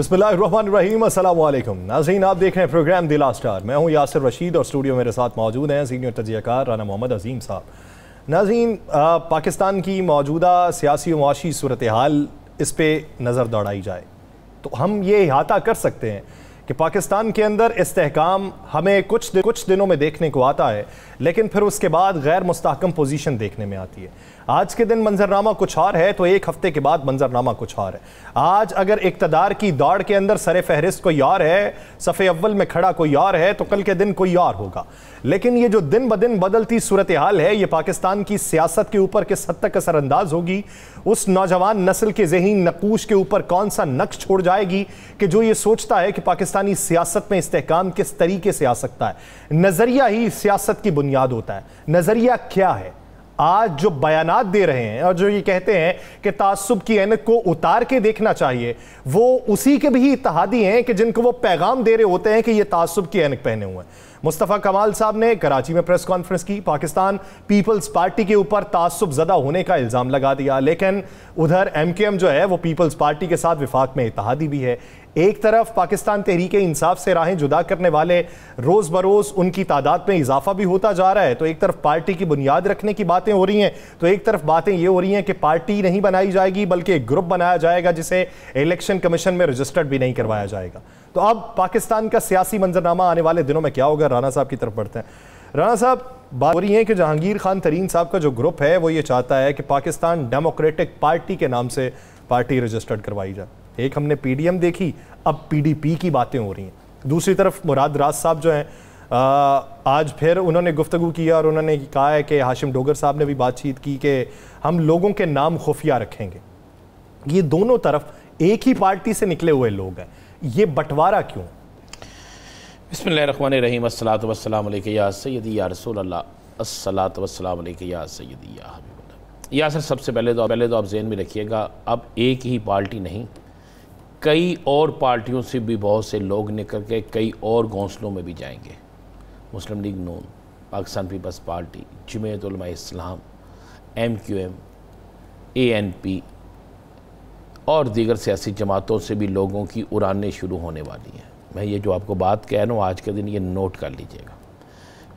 बिस्मिल्लाहिर्रहमानिर्रहीम, अस्सलाम वालेकुम नाज़रीन, आप देख रहे हैं प्रोग्राम द लास्ट आवर। मैं हूं यासिर रशीद और स्टूडियो मेरे साथ मौजूद हैं सीनियर तजियाकार राना मोहम्मद अजीम साहब। नाज़रीन, पाकिस्तान की मौजूदा सियासी व मुआशी सूरत हाल इस पर नज़र दौड़ाई जाए तो हम ये इहाता कर सकते हैं कि पाकिस्तान के अंदर इस्तेहकाम हमें कुछ दिनों में देखने को आता है, लेकिन फिर उसके बाद गैर मुस्तहकम पोजीशन देखने में आती है। आज के दिन मंजरनामा कुछ और है तो एक हफ्ते के बाद मंजरनामा कुछ और है। आज अगर इक़्तिदार की दौड़ के अंदर सरे फहरिस्त कोई और है, सफ़े अव्वल में खड़ा कोई और है, तो कल के दिन कोई और होगा। लेकिन ये जो दिन ब दिन बदलती सूरत हाल है, ये पाकिस्तान की सियासत के ऊपर किस हद तक असरअंदाज होगी, उस नौजवान नस्ल के ज़हनी नकूश के ऊपर कौन सा नक्श छोड़ जाएगी कि जो ये सोचता है कि पाकिस्तानी सियासत में इस्तेहकाम किस तरीके से आ सकता है। नज़रिया ही सियासत की बुनियाद होता है। नज़रिया क्या है? आज जो बयानात दे रहे हैं और जो ये कहते हैं कि तासुब की ऐनक को उतार के देखना चाहिए, वो उसी के भी इत्तेहादी हैं कि जिनको वो पैगाम दे रहे होते हैं कि ये तासुब की ऐनक पहने हुए हैं। मुस्तफ़ा कमाल साहब ने कराची में प्रेस कॉन्फ्रेंस की, पाकिस्तान पीपल्स पार्टी के ऊपर तासुब ज़दा होने का इल्ज़ाम लगा दिया, लेकिन उधर MKM जो है वो पीपल्स पार्टी के साथ विफाक में इत्तेहादी भी है। एक तरफ पाकिस्तान तहरीक इंसाफ से राहें जुदा करने वाले रोज़ बरोज़ उनकी तादाद में इजाफा भी होता जा रहा है, तो एक तरफ पार्टी की बुनियाद रखने की बातें हो रही हैं, तो एक तरफ बातें ये हो रही हैं कि पार्टी नहीं बनाई जाएगी बल्कि एक ग्रुप बनाया जाएगा जिसे इलेक्शन कमीशन में रजिस्टर्ड भी नहीं करवाया जाएगा। तो अब पाकिस्तान का सियासी मंजरनामा आने वाले दिनों में क्या होगा? राना साहब की तरफ बढ़ते हैं। राना साहब, बात हो रही है कि जहांगीर खान तरीन साहब का जो ग्रुप है वो ये चाहता है कि पाकिस्तान डेमोक्रेटिक पार्टी के नाम से पार्टी रजिस्टर्ड करवाई जाए। एक हमने PDM देखी, अब PDP की बातें हो रही हैं। दूसरी तरफ मुराद राज साहब जो हैं, आज फिर उन्होंने गुफ्तगू किया और उन्होंने कहा है कि हाशिम डोगर साहब ने भी बातचीत की कि हम लोगों के नाम खुफिया रखेंगे। ये दोनों तरफ एक ही पार्टी से निकले हुए लोग हैं, ये बंटवारा क्यों? बिस्मिल्लाहिर्रहमानिर्रहीम, अस्सलातु वस्सलामु अलैका या सय्यदी या रसूल अल्लाह, अस्सलातु वस्सलामु अलैका या सय्यदी या हबीबल्लाह। या सर, सबसे पहले तो आप ज़हन में रखिएगा, अब एक ही पार्टी नहीं, कई और पार्टियों से भी बहुत से लोग निकल के कई और घोंसलों में भी जाएंगे। मुस्लिम लीग नून, पाकिस्तान पीपल्स पार्टी, जमीयत उलमा इस्लाम, MQM, ANP और दीगर सियासी जमातों से भी लोगों की उड़ानें शुरू होने वाली हैं। मैं ये जो आपको बात कह रहा हूँ आज के दिन, ये नोट कर लीजिएगा।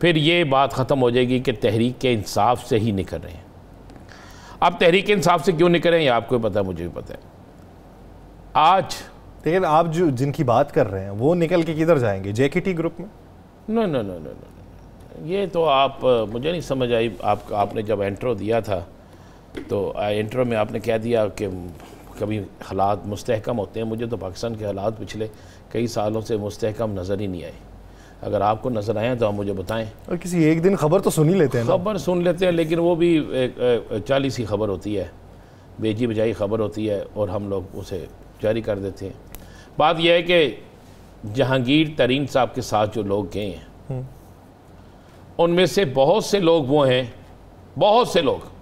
फिर ये बात ख़त्म हो जाएगी कि तहरीक के इंसाफ से ही निकल रहे हैं। अब तहरीक इंसाफ से क्यों निकल रहे हैं ये आपको पता है, मुझे भी पता है। आज लेकिन आप जो जिनकी बात कर रहे हैं वो निकल के किधर जाएंगे? JKT ग्रुप में? नो, ये तो आप मुझे नहीं समझ आई। आपने जब इंट्रो दिया था तो इंट्रो में आपने कह दिया कि कभी हालात मुस्तहकम होते हैं। मुझे तो पाकिस्तान के हालात पिछले कई सालों से मुस्तहकम नज़र ही नहीं आए। अगर आपको नज़र आए तो आप मुझे बताएं। और किसी एक दिन खबर तो सुन ही लेते हैं, खबर सुन लेते हैं, लेकिन वो भी 40 ही खबर होती है, बेजी बजाई खबर होती है और हम लोग उसे जारी कर देते हैं। बात यह है कि जहांगीर तरीन साहब के साथ जो लोग गए हैं उनमें से बहुत से लोग वो हैं, बहुत से लोग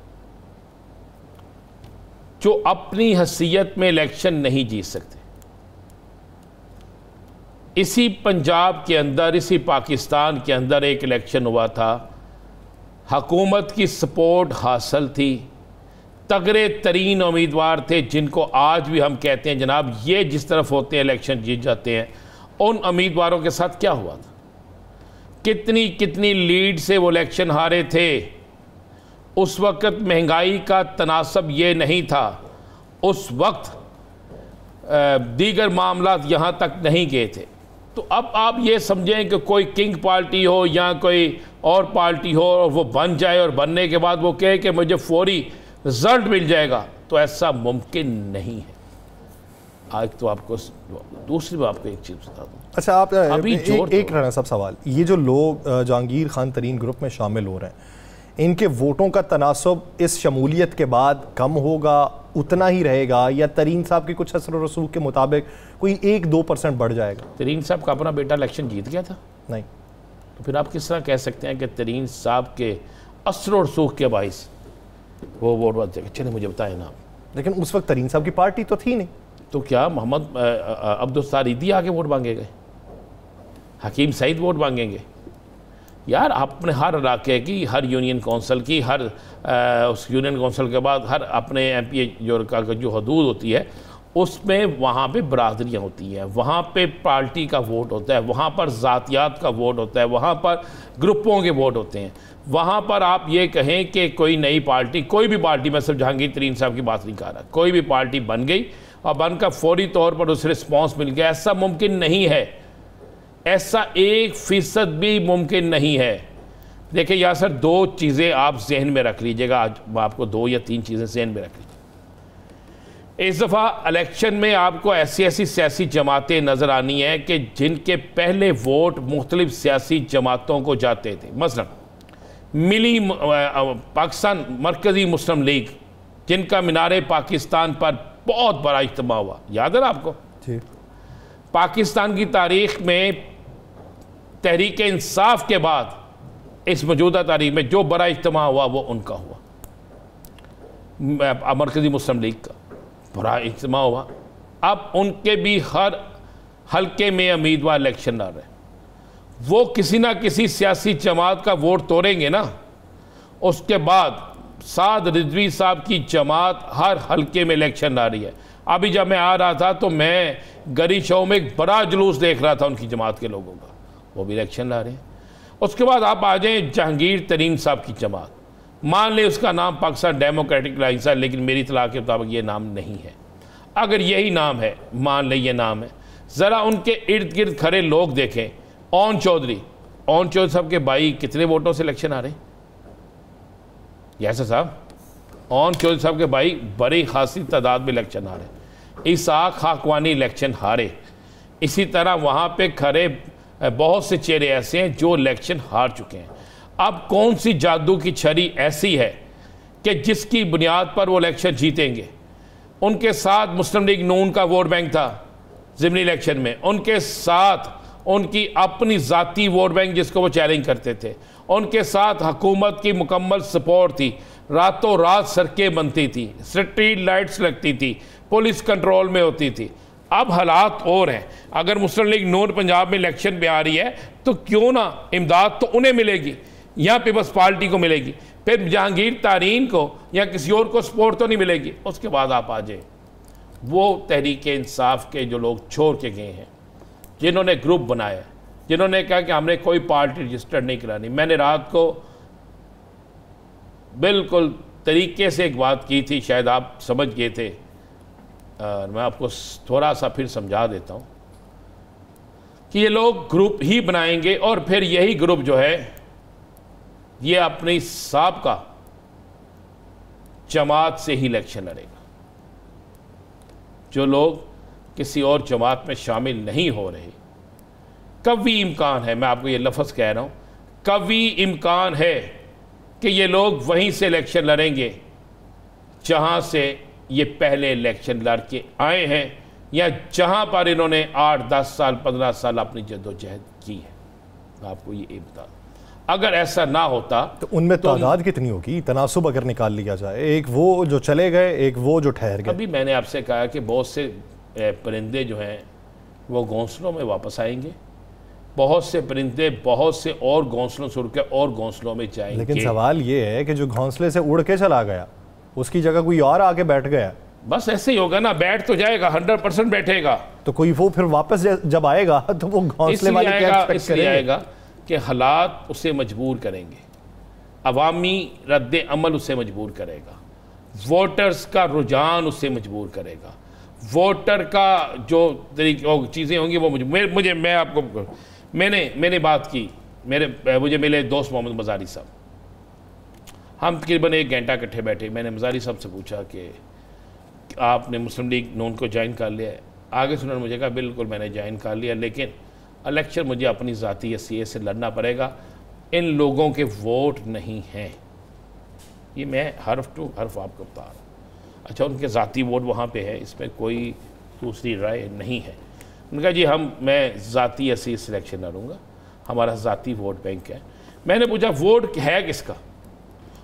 जो अपनी हैसियत में इलेक्शन नहीं जीत सकते। इसी पंजाब के अंदर, इसी पाकिस्तान के अंदर एक इलेक्शन हुआ था, हुकूमत की सपोर्ट हासिल थी, तगड़े तरीन उम्मीदवार थे जिनको आज भी हम कहते हैं जनाब ये जिस तरफ होते हैं इलेक्शन जीत जाते हैं। उन उम्मीदवारों के साथ क्या हुआ था? कितनी कितनी लीड से वो इलेक्शन हारे थे। उस वक्त महंगाई का तनासब ये नहीं था, उस वक्त दीगर मामलात यहाँ तक नहीं गए थे। तो अब आप ये समझें कि कोई किंग पार्टी हो या कोई और पार्टी हो और वो बन जाए और बनने के बाद वो कहे कि मुझे फौरी रिजल्ट मिल जाएगा, तो ऐसा मुमकिन नहीं है। आज तो आपको दूसरी बात आपको एक चीज़ बता दूँ। अच्छा, आप अभी एक राना साहब सवाल, ये जो लोग जहांगीर खान तरीन ग्रुप में शामिल हो रहे हैं, इनके वोटों का तनासब इस शमूलियत के बाद कम होगा, उतना ही रहेगा, या तरीन साहब के कुछ असर रसूख के मुताबिक कोई 1-2% बढ़ जाएगा? तरीन साहब का अपना बेटा इलेक्शन जीत गया था। नहीं तो फिर आप किस तरह कह सकते हैं कि तरीन साहब के असर रसूख के बाइस वो वोट बढ़ जाएगा? चलिए मुझे बताएं ना। लेकिन उस वक्त तरीन साहब की पार्टी तो थी नहीं। तो क्या मोहम्मद अब्दुल ईदी आके वोट मांगेंगे? हकीम सईद वोट मांगेंगे? यार अपने हर इलाके की, हर यूनियन कौंसिल की, हर उस यूनियन कौंसिल के बाद हर अपने MP जो हदूद होती है उसमें वहाँ पे बरादरियाँ होती हैं, वहाँ पे पार्टी का वोट होता है, वहाँ पर ज़ातियात का वोट होता है, वहाँ पर ग्रुपों के वोट होते हैं। वहाँ पर आप ये कहें कि कोई नई पार्टी, कोई भी पार्टी, मैं सिर्फ जहांगीर तरीन साहब की बात नहीं कर रहा, कोई भी पार्टी बन गई और बनकर फौरी तौर पर उसे रिस्पॉन्स मिल गया, ऐसा मुमकिन नहीं है। ऐसा 1% भी मुमकिन नहीं है। देखिए यार सर, 2 चीज़ें आप जहन में रख लीजिएगा, आज मैं आपको 2 या 3 चीज़ें जहन में रख लीजिए। इस दफ़ा इलेक्शन में आपको ऐसी ऐसी सियासी जमातें नज़र आनी है कि जिनके पहले वोट मुख्तलिफ सियासी जमातों को जाते थे। मसलन मिली पाकिस्तान मरकज़ी मुस्लिम लीग, जिनका मीनारे पाकिस्तान पर बहुत बड़ा इज्तिमा हुआ, याद है ना आपको जी? पाकिस्तान की तारीख में तहरीक इंसाफ के बाद इस मौजूदा तारीख में जो बड़ा इज्तिमा हुआ वो उनका हुआ, मरकज़ी मुस्लिम लीग का बड़ा इज्तिमा हुआ। अब उनके भी हर हल्के में उम्मीदवार इलेक्शन लड़ रहे हैं। वो किसी ना किसी सियासी जमात का वोट तोड़ेंगे ना, उसके बाद साद रिजवी साहब की जमात हर हल्के में इलेक्शन लड़ रही है। अभी जब मैं आ रहा था तो मैं गरी शो में एक बड़ा जुलूस देख रहा था उनकी जमात के लोगों का, वो भी इलेक्शन लड़ रहे हैं। उसके बाद आप आ जाएं जहांगीर तरीन साहब की जमात, मान ले उसका नाम पाकिस्तान डेमोक्रेटिक अलायंस है, लेकिन मेरी इत्तला के मुताबिक ये नाम नहीं है। अगर यही नाम है, मान ले ये नाम है, ज़रा उनके इर्द गिर्द खड़े लोग देखें। ओन चौधरी साहब के भाई कितने वोटों से इलेक्शन आ रहे हैं? यस साहब, ओन चौधरी साहब के भाई बड़ी खासी तादाद में इलेक्शन हारे। इसाक खाकवानी इलेक्शन हारे। इसी तरह वहाँ पे खड़े बहुत से चेहरे ऐसे हैं जो इलेक्शन हार चुके हैं। अब कौन सी जादू की छड़ी ऐसी है कि जिसकी बुनियाद पर वो इलेक्शन जीतेंगे? उनके साथ मुस्लिम लीग नून का वोट बैंक था ज़िमनी इलेक्शन में, उनके साथ उनकी अपनी ज़ाती वोट बैंक जिसको वो चैलेंज करते थे, उनके साथ हुकूमत की मुकम्मल सपोर्ट थी, रातों रात सड़कें बनती थी, स्ट्रीट लाइट्स लगती थी, पुलिस कंट्रोल में होती थी। अब हालात और हैं। अगर मुस्लिम लीग नून पंजाब में इलेक्शन में आ रही है तो क्यों ना इमदाद तो उन्हें मिलेगी, यहाँ पीपल्स पार्टी को मिलेगी, फिर जहांगीर तारीन को या किसी और को सपोर्ट तो नहीं मिलेगी। उसके बाद आप आ जाए वो तहरीक इंसाफ के जो लोग छोड़ के गए हैं, जिन्होंने ग्रुप बनाया, जिन्होंने कहा कि हमने कोई पार्टी रजिस्टर्ड नहीं करानी। मैंने रात को बिल्कुल तरीके से एक बात की थी, शायद आप समझ गए थे, मैं आपको थोड़ा सा फिर समझा देता हूँ कि ये लोग ग्रुप ही बनाएंगे और फिर यही ग्रुप जो है ये अपनी साबका जमात से ही इलेक्शन लड़ेगा। जो लोग किसी और जमात में शामिल नहीं हो रहे, कभी इम्कान है, मैं आपको ये लफ्ज़ कह रहा हूँ, कभी इम्कान है कि ये लोग वहीं से इलेक्शन लड़ेंगे जहाँ से ये पहले इलेक्शन लड़ के आए हैं या जहाँ पर इन्होंने 8, 10 साल, 15 साल अपनी जद्दोजहद की है। मैं आपको ये बता, अगर ऐसा ना होता तो उनमें तादाद कितनी होगी? तनासुब अगर निकाल लिया जाए, एक वो जो चले गए, एक वो जो ठहर गए। अभी मैंने आपसे कहा कि बहुत से परिंदे जो हैं वो घोंसलों में वापस आएंगे, बहुत से परिंदे बहुत से और घोंसलों से उड़ के और घोंसलों में जाएंगे। लेकिन सवाल ये है कि जो घोंसले से उड़ के चला गया उसकी जगह कोई और आके बैठ गया। बस ऐसे ही होगा ना, बैठ तो जाएगा, 100% बैठेगा, तो कोई वो फिर वापस जब आएगा तो वो घोंसले वाले क्या एक्सपेक्ट करेंगे? आएगा कि हालात उसे मजबूर करेंगे, अवामी रद्द अमल उसे मजबूर करेगा, वोटर्स का रुझान उसे मजबूर करेगा, वोटर का जो तरीके चीज़ें होंगी वो मुझे मैं आपको मैंने बात की, मुझे मिले दोस्त मोहम्मद मज़ारी साहब, हम तकरीबन 1 घंटा इकट्ठे बैठे। मैंने मज़ारी साहब से पूछा कि आपने मुस्लिम लीग नून को ज्वाइन कर लिया है? आगे से उन्होंने मुझे कहा बिल्कुल मैंने ज्वाइन कर लिया, लेकिन इलेक्शन मुझे अपनी ज़ाती हैसियत से लड़ना पड़ेगा, इन लोगों के वोट नहीं हैं। ये मैं हर्फ टू हर्फ आपको बता रहा हूँ। अच्छा, उनके ज़ाती वोट वहाँ पे है, इसमें कोई दूसरी राय नहीं है। उन्होंने कहा जी मैं ज़ाती हैसियत से इलेक्शन लड़ूंगा, हमारा ज़ाती वोट बैंक है। मैंने पूछा वोट है किसका?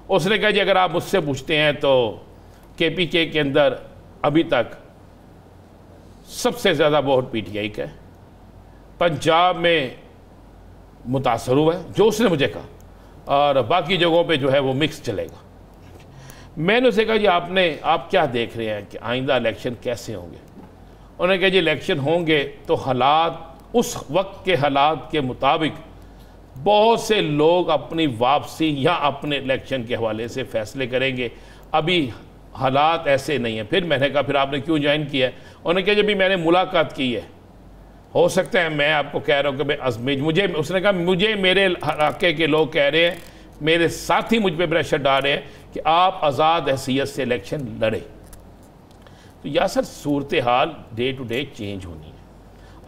उसने कहा जी अगर आप मुझसे पूछते हैं तो KPK के अंदर अभी तक सबसे ज़्यादा वोट PTI का है, पंजाब में मुतासर हुआ है, जो उसने मुझे कहा, और बाकी जगहों पे जो है वो मिक्स चलेगा। मैंने उसे कहा जी आप क्या देख रहे हैं कि आइंदा इलेक्शन कैसे होंगे? उन्होंने कहा जी इलेक्शन होंगे तो हालात उस वक्त के हालात के मुताबिक बहुत से लोग अपनी वापसी या अपने इलेक्शन के हवाले से फैसले करेंगे, अभी हालात ऐसे नहीं हैं। फिर मैंने कहा फिर आपने क्यों ज्वाइन किया है? उन्होंने कहा जब भी मैंने मुलाकात की है, हो सकता है मैं आपको कह रहा हूँ कि मैं अजमेर मुझे, उसने कहा मुझे मेरे इलाके के लोग कह रहे हैं, मेरे साथी मुझ पर प्रेशर डाल रहे हैं कि आप आज़ाद हैसियत से इलेक्शन लड़े। तो या सर सूरत हाल डे टू डे चेंज होनी है,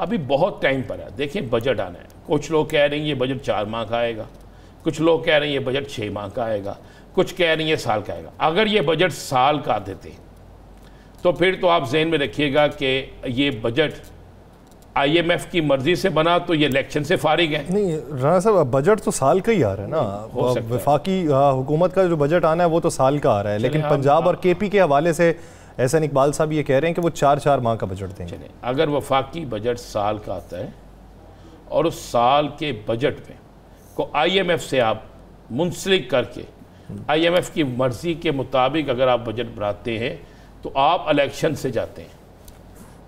अभी बहुत टाइम पर है। देखिए बजट आना है, कुछ लोग कह रहे हैं ये बजट 4 माह का आएगा, कुछ लोग कह रहे हैं ये बजट 6 माह का आएगा, कुछ कह रहे हैं ये साल का आएगा। अगर ये बजट साल का देते तो फिर तो आप जहन में रखिएगा कि ये बजट IMF की मर्जी से बना तो ये इलेक्शन से फारिग है। नहीं राणा साहब, बजट तो साल का ही आ रहा है ना, वफाकी हुकूमत का जो बजट आना है वो तो साल का आ रहा है, लेकिन पंजाब और KP के हवाले से एहसन इकबाल साहब ये कह रहे हैं कि वो 4-4 माह का बजट देंगे। चलिए अगर वफाकी बजट साल का आता है और उस साल के बजट में को IMF से आप मुंसलिक करके IMF की मर्जी के मुताबिक अगर आप बजट बनाते हैं तो आप इलेक्शन से जाते हैं,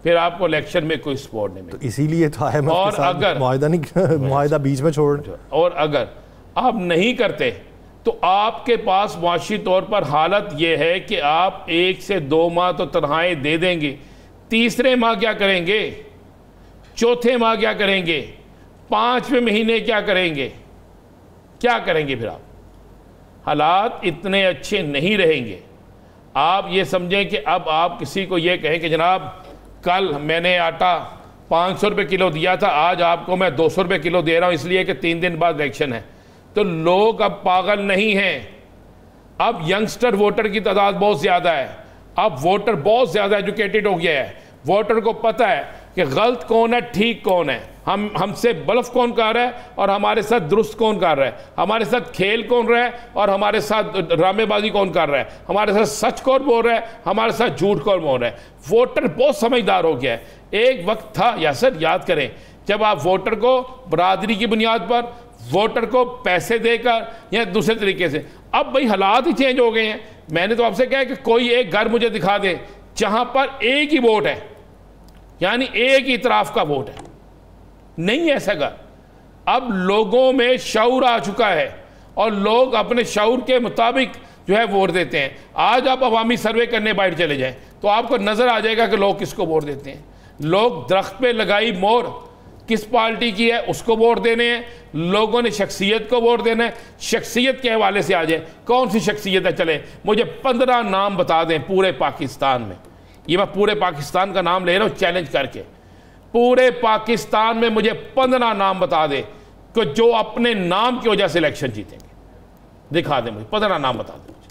फिर आपको इलेक्शन में कोई सपोर्ट नहीं मिलता। तो इसीलिए तो IMF और के साथ मुआहिदा बीच में छोड़, और अगर आप नहीं करते तो आपके पास मुआशी तौर पर हालत यह है कि आप 1 से 2 माह तो तनख्वाहें दे देंगे, तीसरे माह क्या करेंगे, चौथे माह क्या करेंगे, 5वें महीने क्या करेंगे, क्या करेंगे? फिर आप हालात इतने अच्छे नहीं रहेंगे। आप ये समझें कि अब आप किसी को ये कहें कि जनाब कल मैंने आटा 500 रुपये किलो दिया था, आज आपको मैं 200 रुपये किलो दे रहा हूँ इसलिए कि 3 दिन बाद इलेक्शन है, तो लोग अब पागल नहीं हैं। अब यंगस्टर वोटर की तादाद बहुत ज़्यादा है, अब वोटर बहुत ज़्यादा एजुकेटेड हो गया है, वोटर को पता है कि गलत कौन है ठीक कौन है, हमसे बल्फ कौन कर रहा है और हमारे साथ दुरुस्त कौन कर रहा है, हमारे साथ खेल कौन रहा है और हमारे साथ ड्रामेबाजी कौन कर रहा है, हमारे साथ सच कौन बोल रहा है, हमारे साथ झूठ कौन बोल रहा है। वोटर बहुत समझदार हो गया है। एक वक्त था यासर, याद करें, जब आप वोटर को बरादरी की बुनियाद पर, वोटर को पैसे देकर या दूसरे तरीके से, अब भाई हालात ही चेंज हो गए हैं। मैंने तो आपसे कहा कि कोई एक घर मुझे दिखा दे जहां पर एक ही वोट है, यानी एक ही तरफ का वोट है, नहीं है ऐसा घर। अब लोगों में शऊर आ चुका है और लोग अपने शऊर के मुताबिक जो है वोट देते हैं। आज आप अवामी सर्वे करने बाहर चले जाएं तो आपको नजर आ जाएगा कि लोग किसको वोट देते हैं। लोग दरख्त पे लगाई मोहर किस पार्टी की है उसको वोट देने हैं, लोगों ने शख्सियत को वोट देना है। शख्सियत के हवाले से आ जाए, कौन सी शख्सियत है, चले मुझे 15 नाम बता दें पूरे पाकिस्तान में, ये मैं पूरे पाकिस्तान का नाम ले रहा हूँ चैलेंज करके, पूरे पाकिस्तान में मुझे 15 नाम बता दे कि जो अपने नाम की वजह से इलेक्शन जीतेंगे, दिखा दे मुझे 15 नाम बता दे मुझे।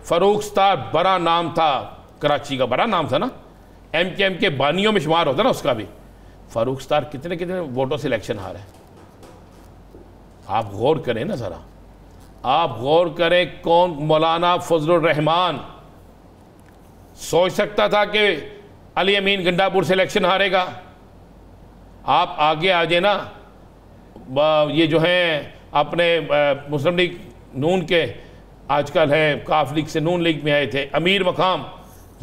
फरूख स्टार बड़ा नाम था, कराची का बड़ा नाम था ना, MKM के बानियों में शुमार होता ना उसका भी। फारूक स्टार कितने कितने वोटों से इलेक्शन हारे। आप गौर करें ना ज़रा, आप गौर करें, कौन मौलाना फजलुर रहमान सोच सकता था कि अली अमीन गंडापुर से इलेक्शन हारेगा। आप आगे आ जाए ना, ये जो हैं अपने मुस्लिम लीग नून के आजकल है काफ लीग से नून लीग में आए थे, अमीर मकाम,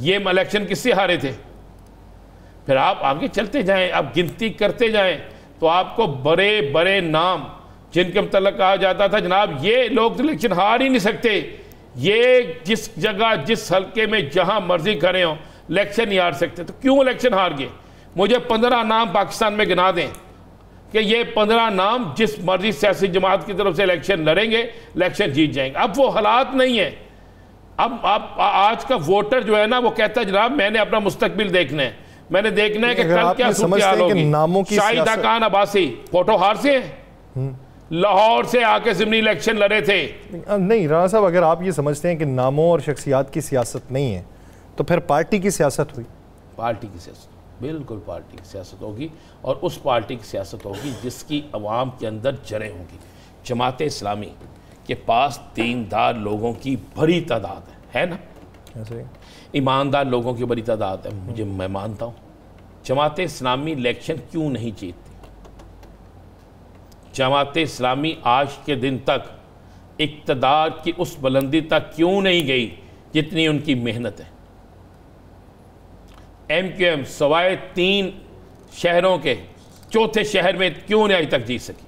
ये इलेक्शन किससे हारे थे। फिर आप आगे चलते जाएं, आप गिनती करते जाएं तो आपको बड़े बड़े नाम जिनके मतलब कहा जाता था जनाब ये लोग तो इलेक्शन हार ही नहीं सकते, ये जिस जगह जिस हल्के में जहां मर्जी खड़े हों इलेक्शन नहीं हार सकते, तो क्यों इलेक्शन हार गए। मुझे 15 नाम पाकिस्तान में गिना दें कि ये 15 नाम जिस मर्जी सियासी जमात की तरफ से इलेक्शन लड़ेंगे इलेक्शन जीत जाएंगे। अब वो हालात नहीं है। अब आप आज का वोटर जो है ना वो कहता है जनाब मैंने अपना मुस्तकबिल देखना है, मैंने देखना है कि कल क्या सूरत हाल होगी। शाहिदा खान अब्बासी फोटो हार से लाहौर से आके जिमनी इलेक्शन लड़े थे। नहीं राणा साहब, अगर आप ये समझते हैं कि नामों और शख्सियात की सियासत नहीं है तो फिर पार्टी की सियासत हुई। पार्टी की सियासत, बिल्कुल पार्टी की सियासत होगी, और उस पार्टी की सियासत होगी जिसकी अवाम के अंदर जड़ें होंगी। जमात इस्लामी के पास दीनदार लोगों की बड़ी तादाद है ना, ऐसे ईमानदार लोगों की बड़ी तादाद है। मुझे मैं मानता हूँ जमात इस्लामी इलेक्शन क्यों नहीं जीतती। जमात इस्लामी आज के दिन तक इक़्तिदार की उस बुलंदी तक क्यों नहीं गई जितनी उनकी मेहनत है। MQM सवाए 3 शहरों के चौथे शहर में क्यों नहीं आज तक जीत सकी?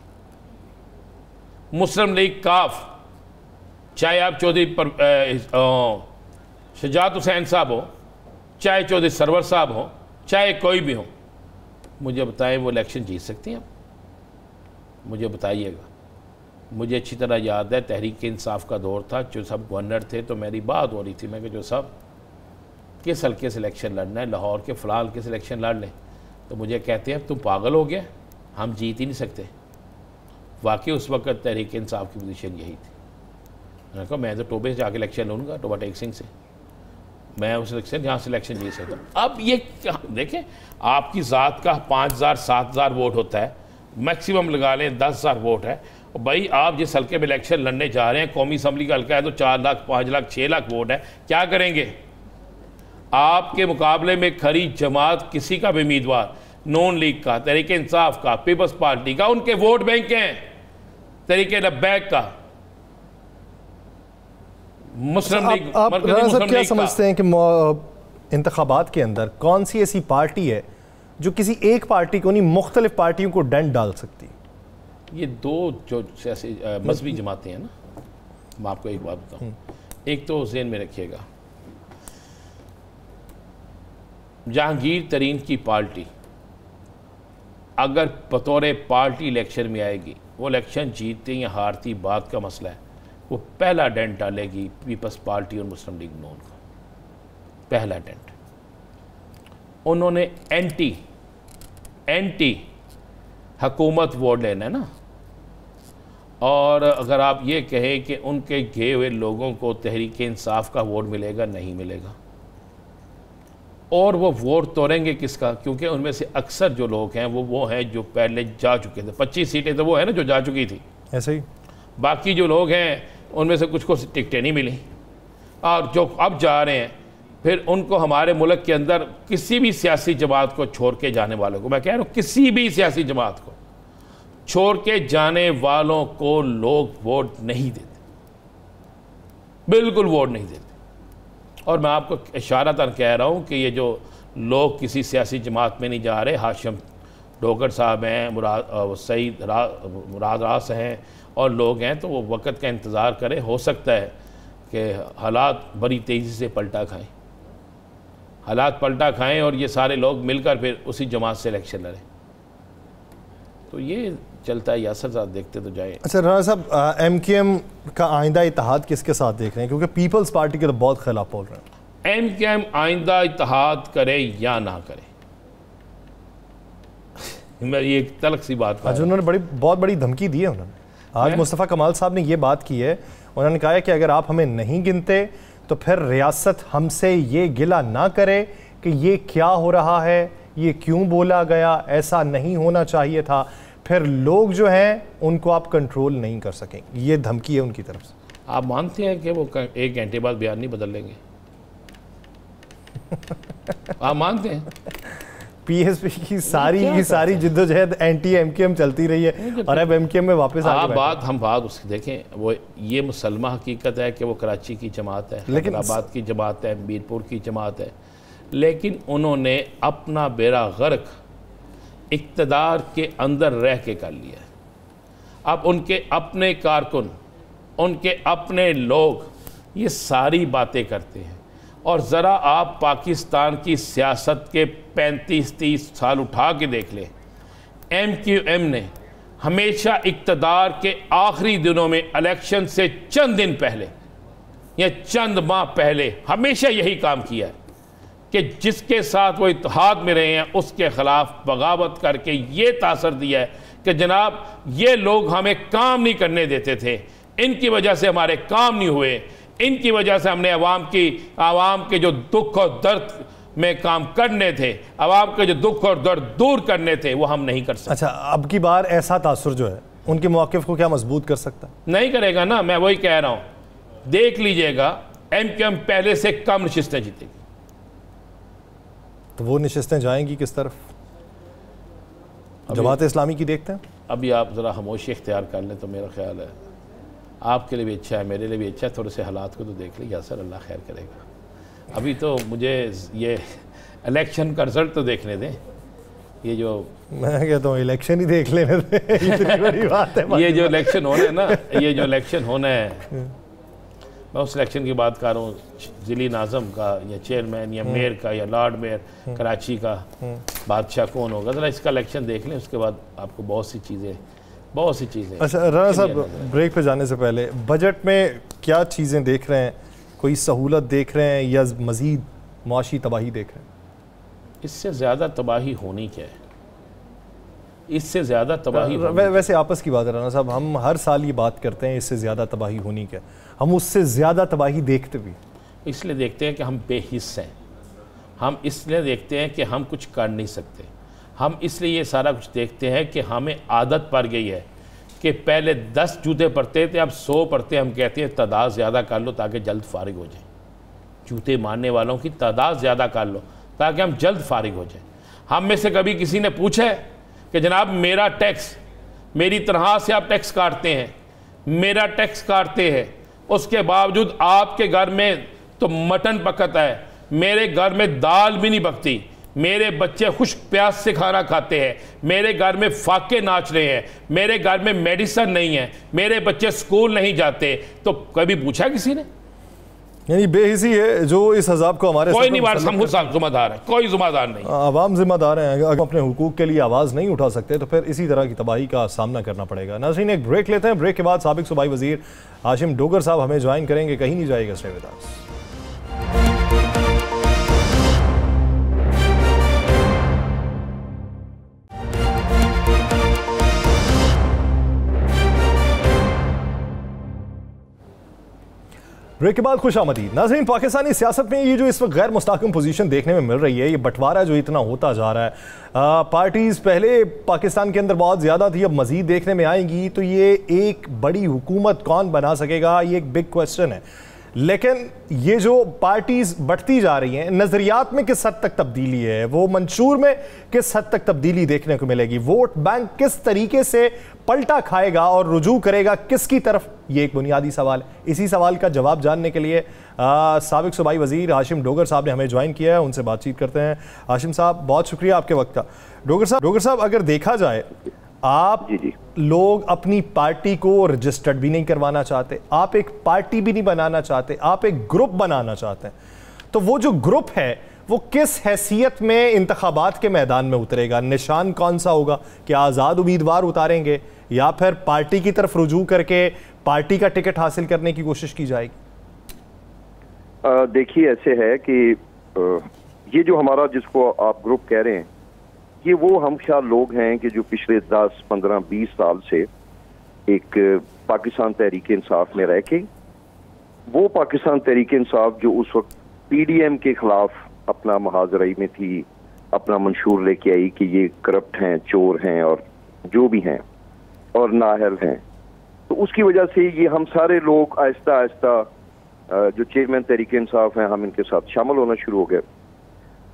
मुस्लिम लीग काफ, चाहे आप चौधरी शुजात हुसैन साहब हो, चाहे चौधरी सरवर साहब हो, चाहे कोई भी हो, मुझे बताएं वो इलेक्शन जीत सकती हैं? मुझे बताइएगा। मुझे अच्छी तरह याद है तहरीक इंसाफ का दौर था, जो सब गवर्नर थे, तो मेरी बात हो रही थी, मैं कि जो सब किस हल्के से इलेक्शन लड़ना है, लाहौर के फ़िलहाल किस इलेक्शन लड़ लें, तो मुझे कहते हैं तुम पागल हो गया, हम जीत ही नहीं सकते। वाकई उस वक्त तहरीक इंसाफ की पोजीशन यही थी। मैंने कहा मैं तो टोबे से जाके इलेक्शन लूँगा, टोबा टेक सिंह से, मैं उस इलेक्शन जहाँ से इलेक्शन जीत सकता हूँ। अब ये क्या देखें, आपकी ज़ात का 5000 7000 वोट होता है, मैक्सिमम लगा लें 10,000 वोट है, और भाई आप जिस हल्के में इलेक्शन लड़ने जा रहे हैं, कौमी असम्बली का हल्का है तो 4 लाख 5 लाख 6 लाख वोट है, क्या करेंगे? आपके मुकाबले में खरी जमात किसी का भी उम्मीदवार, नून लीग का, तहरीक इंसाफ का, पीपल्स पार्टी का, उनके वोट बैंक हैं, तहरीक लब्बैक का, मुस्लिम लीग। आप क्या समझते हैं कि इंतखाबात के अंदर कौन सी ऐसी पार्टी है जो किसी एक पार्टी को नहीं मुख्तलिफ पार्टियों को डेंट डाल सकती? ये दो जो सियासी मजहबी जमातें हैं ना, मैं आपको एक बात बताऊं, एक तो ज़हन में रखिएगा, जहांगीर तरीन की पार्टी अगर बतौर पार्टी इलेक्शन में आएगी, वो इलेक्शन जीतती या हारती बात का मसला है, वो पहला डेंट डालेगी पीपल्स पार्टी और मुस्लिम लीग नून का, पहला डेंट। उन्होंने एंटी हुकूमत वोट लेना है ना, और अगर आप ये कहें कि उनके गए हुए लोगों को तहरीक इंसाफ का वोट मिलेगा, नहीं मिलेगा। और वो वोट तोड़ेंगे किसका? क्योंकि उनमें से अक्सर जो लोग हैं वो हैं जो पहले जा चुके थे। 25 सीटें तो वो है ना जो जा चुकी थी, ऐसे ही बाकी जो लोग हैं उनमें से कुछ को टिकटें नहीं मिली, और जो अब जा रहे हैं फिर उनको हमारे मुल्क के अंदर किसी भी सियासी जमात को छोड़ के जाने वालों को, मैं कह रहा हूँ किसी भी सियासी जमात को छोड़ के जाने वालों को लोग वोट नहीं देते, बिल्कुल वोट नहीं देते। और मैं आपको इशारतन कह रहा हूँ कि ये जो लोग किसी सियासी जमात में नहीं जा रहे, हाशिम डोगर साहब हैं, मुराद रास हैं और लोग हैं, तो वो वक्त का इंतज़ार करें। हो सकता है कि हालात बड़ी तेज़ी से पलटा खाएं, हालात पलटा खाएं और ये सारे लोग मिलकर फिर उसी जमात से इलेक्शन लड़ें। तो ये चलता है, यासर साहब देखते तो जाए। अच्छा राना साहब, MQM का आइंदा इत्तेहाद किसके साथ देख रहे हैं? क्योंकि पीपल्स पार्टी के तो बहुत खिलाफ बोल रहे हैं। MQM आइंदा इत्तेहाद करे या ना करे, मैं ये एक तलख सी बात आज उन्होंने बहुत बड़ी धमकी दी है। उन्होंने आज मुस्तफ़ा कमाल साहब ने ये बात की है, उन्होंने कहा है कि अगर आप हमें नहीं गिनते तो फिर रियासत हमसे ये गिला ना करे कि ये क्या हो रहा है, ये क्यों बोला गया, ऐसा नहीं होना चाहिए था, फिर लोग जो हैं उनको आप कंट्रोल नहीं कर सकेंगे। ये धमकी है उनकी तरफ से। आप मानते हैं कि वो 1 घंटे बाद बयान नहीं बदल लेंगे? आप मानते हैं? PSP की सारी जिद्दोजहद एंटी MQM चलती रही है और अब MQM में वापस हम बात उसकी देखें, वो ये मुसलमा हकीकत है कि वो कराची की जमात है, हैदराबाद की जमात है, मीरपुर की जमात है, लेकिन उन्होंने अपना बेड़ा गर्क इक़्तिदार के अंदर रह के कर लिया। अब उनके अपने कारकुन, उनके अपने लोग ये सारी बातें करते हैं। और ज़रा आप पाकिस्तान की सियासत के 35-30 साल उठा के देख लें, MQM ने हमेशा इक़्तिदार के आखिरी दिनों में इलेक्शन से चंद दिन पहले या चंद माह पहले हमेशा यही काम किया है कि जिसके साथ वो इत्तेहाद में रहे हैं उसके ख़िलाफ़ बगावत करके ये तासर दिया है कि जनाब ये लोग हमें काम नहीं करने देते थे, इनकी वजह से हमारे काम नहीं हुए, इनकी वजह से हमने आवाम के जो दुख और दर्द में काम करने थे, आवाम के जो दुख और दर्द दूर करने थे, वो हम नहीं कर सकते। अच्छा, अब की बार ऐसा तासुर जो है उनके मौक़िफ़ को क्या मजबूत कर सकता है? नहीं करेगा ना, मैं वही कह रहा हूँ। देख लीजिएगा MQM पहले से कम नशिस्तें जीतेगी। तो वो नशिस्तें जाएंगी किस तरफ? जमात इस्लामी की देखते हैं। अभी आप ज़रा खामोशी इख्तियार कर लें तो मेरा ख्याल है आपके लिए भी अच्छा है, मेरे लिए भी अच्छा है। थोड़े से हालात को तो देख लीजिए, असर अल्लाह खैर करेगा। अभी तो मुझे ये इलेक्शन का रिजल्ट तो देखने दें। ये जो मैं कहता हूँ इलेक्शन ही देख लेने दें, इतनी बड़ी बात है। ये जो इलेक्शन होना है ना, ये जो इलेक्शन होना है, मैं उस इलेक्शन की बात कर रहा हूँ, ज़िली नाज़म का या चेयरमैन या मेयर का या लॉर्ड मेयर कराची का बादशाह कौन होगा, ज़रा इसका इलेक्शन देख लें, उसके बाद आपको बहुत सी चीज़ें। अच्छा राना साहब, ब्रेक पे जाने से पहले बजट में क्या चीज़ें देख रहे हैं? कोई सहूलत देख रहे हैं या मज़ीद मुआशी तबाही देख रहे हैं? इससे ज़्यादा तबाही होनी क्या है? इससे ज़्यादा तबाही वैसे आपस की बात है राना साहब, हम हर साल ये बात करते हैं इससे ज़्यादा तबाही होनी क्या, हम उससे ज़्यादा तबाही देखते भी इसलिए देखते हैं कि हम बेहिस्स हैं, हम इसलिए देखते हैं कि हम कुछ कर नहीं सकते, हम इसलिए ये सारा कुछ देखते हैं कि हमें आदत पड़ गई है कि पहले 10 जूते पड़ते थे, अब 100 पड़ते। हम कहते हैं तादाद ज़्यादा कर लो ताकि जल्द फारिग हो जाए, जूते मारने वालों की तादाद ज़्यादा कर लो ताकि हम जल्द फारिग हो जाए। हम में से कभी किसी ने पूछा है कि जनाब मेरा टैक्स, मेरी तनख्वाह से आप टैक्स काटते हैं, मेरा टैक्स काटते हैं, उसके बावजूद आपके घर में तो मटन पकता है, मेरे घर में दाल भी नहीं पकती, मेरे बच्चे खुश प्यास से खाना खाते हैं, मेरे घर में फाके नाच रहे हैं, मेरे घर में मेडिसिन नहीं है, मेरे बच्चे स्कूल नहीं जाते, तो कभी पूछा किसी ने? यानी बेहिसी है जो इस अजाब को हमारे कोई नहीं बात, हम जिम्मेदार है, कोई जिम्मेदार नहीं, आवाम जिम्मेदार हैं। अगर अपने हुकूक के लिए आवाज़ नहीं उठा सकते तो फिर इसी तरह की तबाही का सामना करना पड़ेगा। नाज़रीन, एक ब्रेक लेते हैं, ब्रेक के बाद साबिक सूबाई वज़ीर हाशिम डोगर साहब हमें ज्वाइन करेंगे, कहीं नहीं जाएगा, स्टे विद अस। ब्रेक के बाद खुश आमदीद। नाज़रीन, पाकिस्तानी सियासत में ये जो इस वक्त गैर मुस्तहकम पोजीशन देखने में मिल रही है, ये बंटवारा जो इतना होता जा रहा है, पार्टीज़ पहले पाकिस्तान के अंदर बहुत ज़्यादा थी, अब मज़ीद देखने में आएंगी, तो ये एक बड़ी हुकूमत कौन बना सकेगा, ये एक बिग क्वेश्चन है। लेकिन ये जो पार्टीज़ बढ़ती जा रही हैं, नज़रियात में किस हद तक तब्दीली है, वो मंशूर में किस हद तक तब्दीली देखने को मिलेगी, वोट बैंक किस तरीके से पलटा खाएगा और रुजू करेगा किसकी तरफ, ये एक बुनियादी सवाल है। इसी सवाल का जवाब जानने के लिए साबिक सूबाई वज़ीर हाशिम डोगर साहब ने हमें ज्वाइन किया है, उनसे बातचीत करते हैं। हाशिम साहब, बहुत शुक्रिया आपके वक्त का। डोगर साहब, अगर देखा जाए, आप लोग अपनी पार्टी को रजिस्टर्ड भी नहीं करवाना चाहते, आप एक पार्टी भी नहीं बनाना चाहते, आप एक ग्रुप बनाना चाहते हैं, तो वो जो ग्रुप है वो किस हैसियत में इंतखाबात के मैदान में उतरेगा? निशान कौन सा होगा? क्या आज़ाद उम्मीदवार उतारेंगे या फिर पार्टी की तरफ रुजू करके पार्टी का टिकट हासिल करने की कोशिश की जाएगी? देखिए, ऐसे है कि ये जो हमारा जिसको आप ग्रुप कह रहे हैं, ये वो हमख्याल लोग हैं कि जो पिछले 10, 15, 20 साल से एक पाकिस्तान तहरीक इंसाफ में रह के, वो पाकिस्तान तहरीक इंसाफ जो उस वक्त PDM के खिलाफ अपना मुहाजराई में थी, अपना मंशूर लेके आई कि ये करप्ट हैं, चोर हैं और जो भी हैं और नाअहल हैं, तो उसकी वजह से ये हम सारे लोग आहिस्ता आहिस्ता जो चेयरमैन तहरीक इंसाफ हैं, हम इनके साथ शामिल होना शुरू हो गए।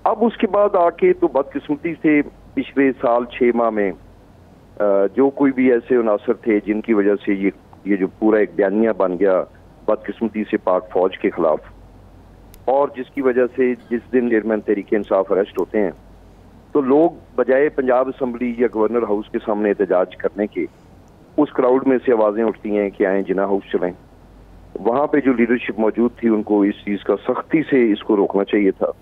अब उसके बाद आके तो बदकिस्मती से पिछले साल 6 माह में जो कोई भी ऐसे अनासर थे जिनकी वजह से ये जो पूरा एक बयानिया बन गया बदकिस्मती से पाक फौज के खिलाफ, और जिसकी वजह से जिस दिन चेयरमैन तहरीक इंसाफ अरेस्ट होते हैं तो लोग बजाय पंजाब असम्बली या गवर्नर हाउस के सामने एहतजाज करने के, उस क्राउड में से आवाज़ें उठती हैं कि आए जिना हाउस चलें। वहाँ पे जो लीडरशिप मौजूद थी उनको इस चीज़ का सख्ती से इसको रोकना चाहिए था।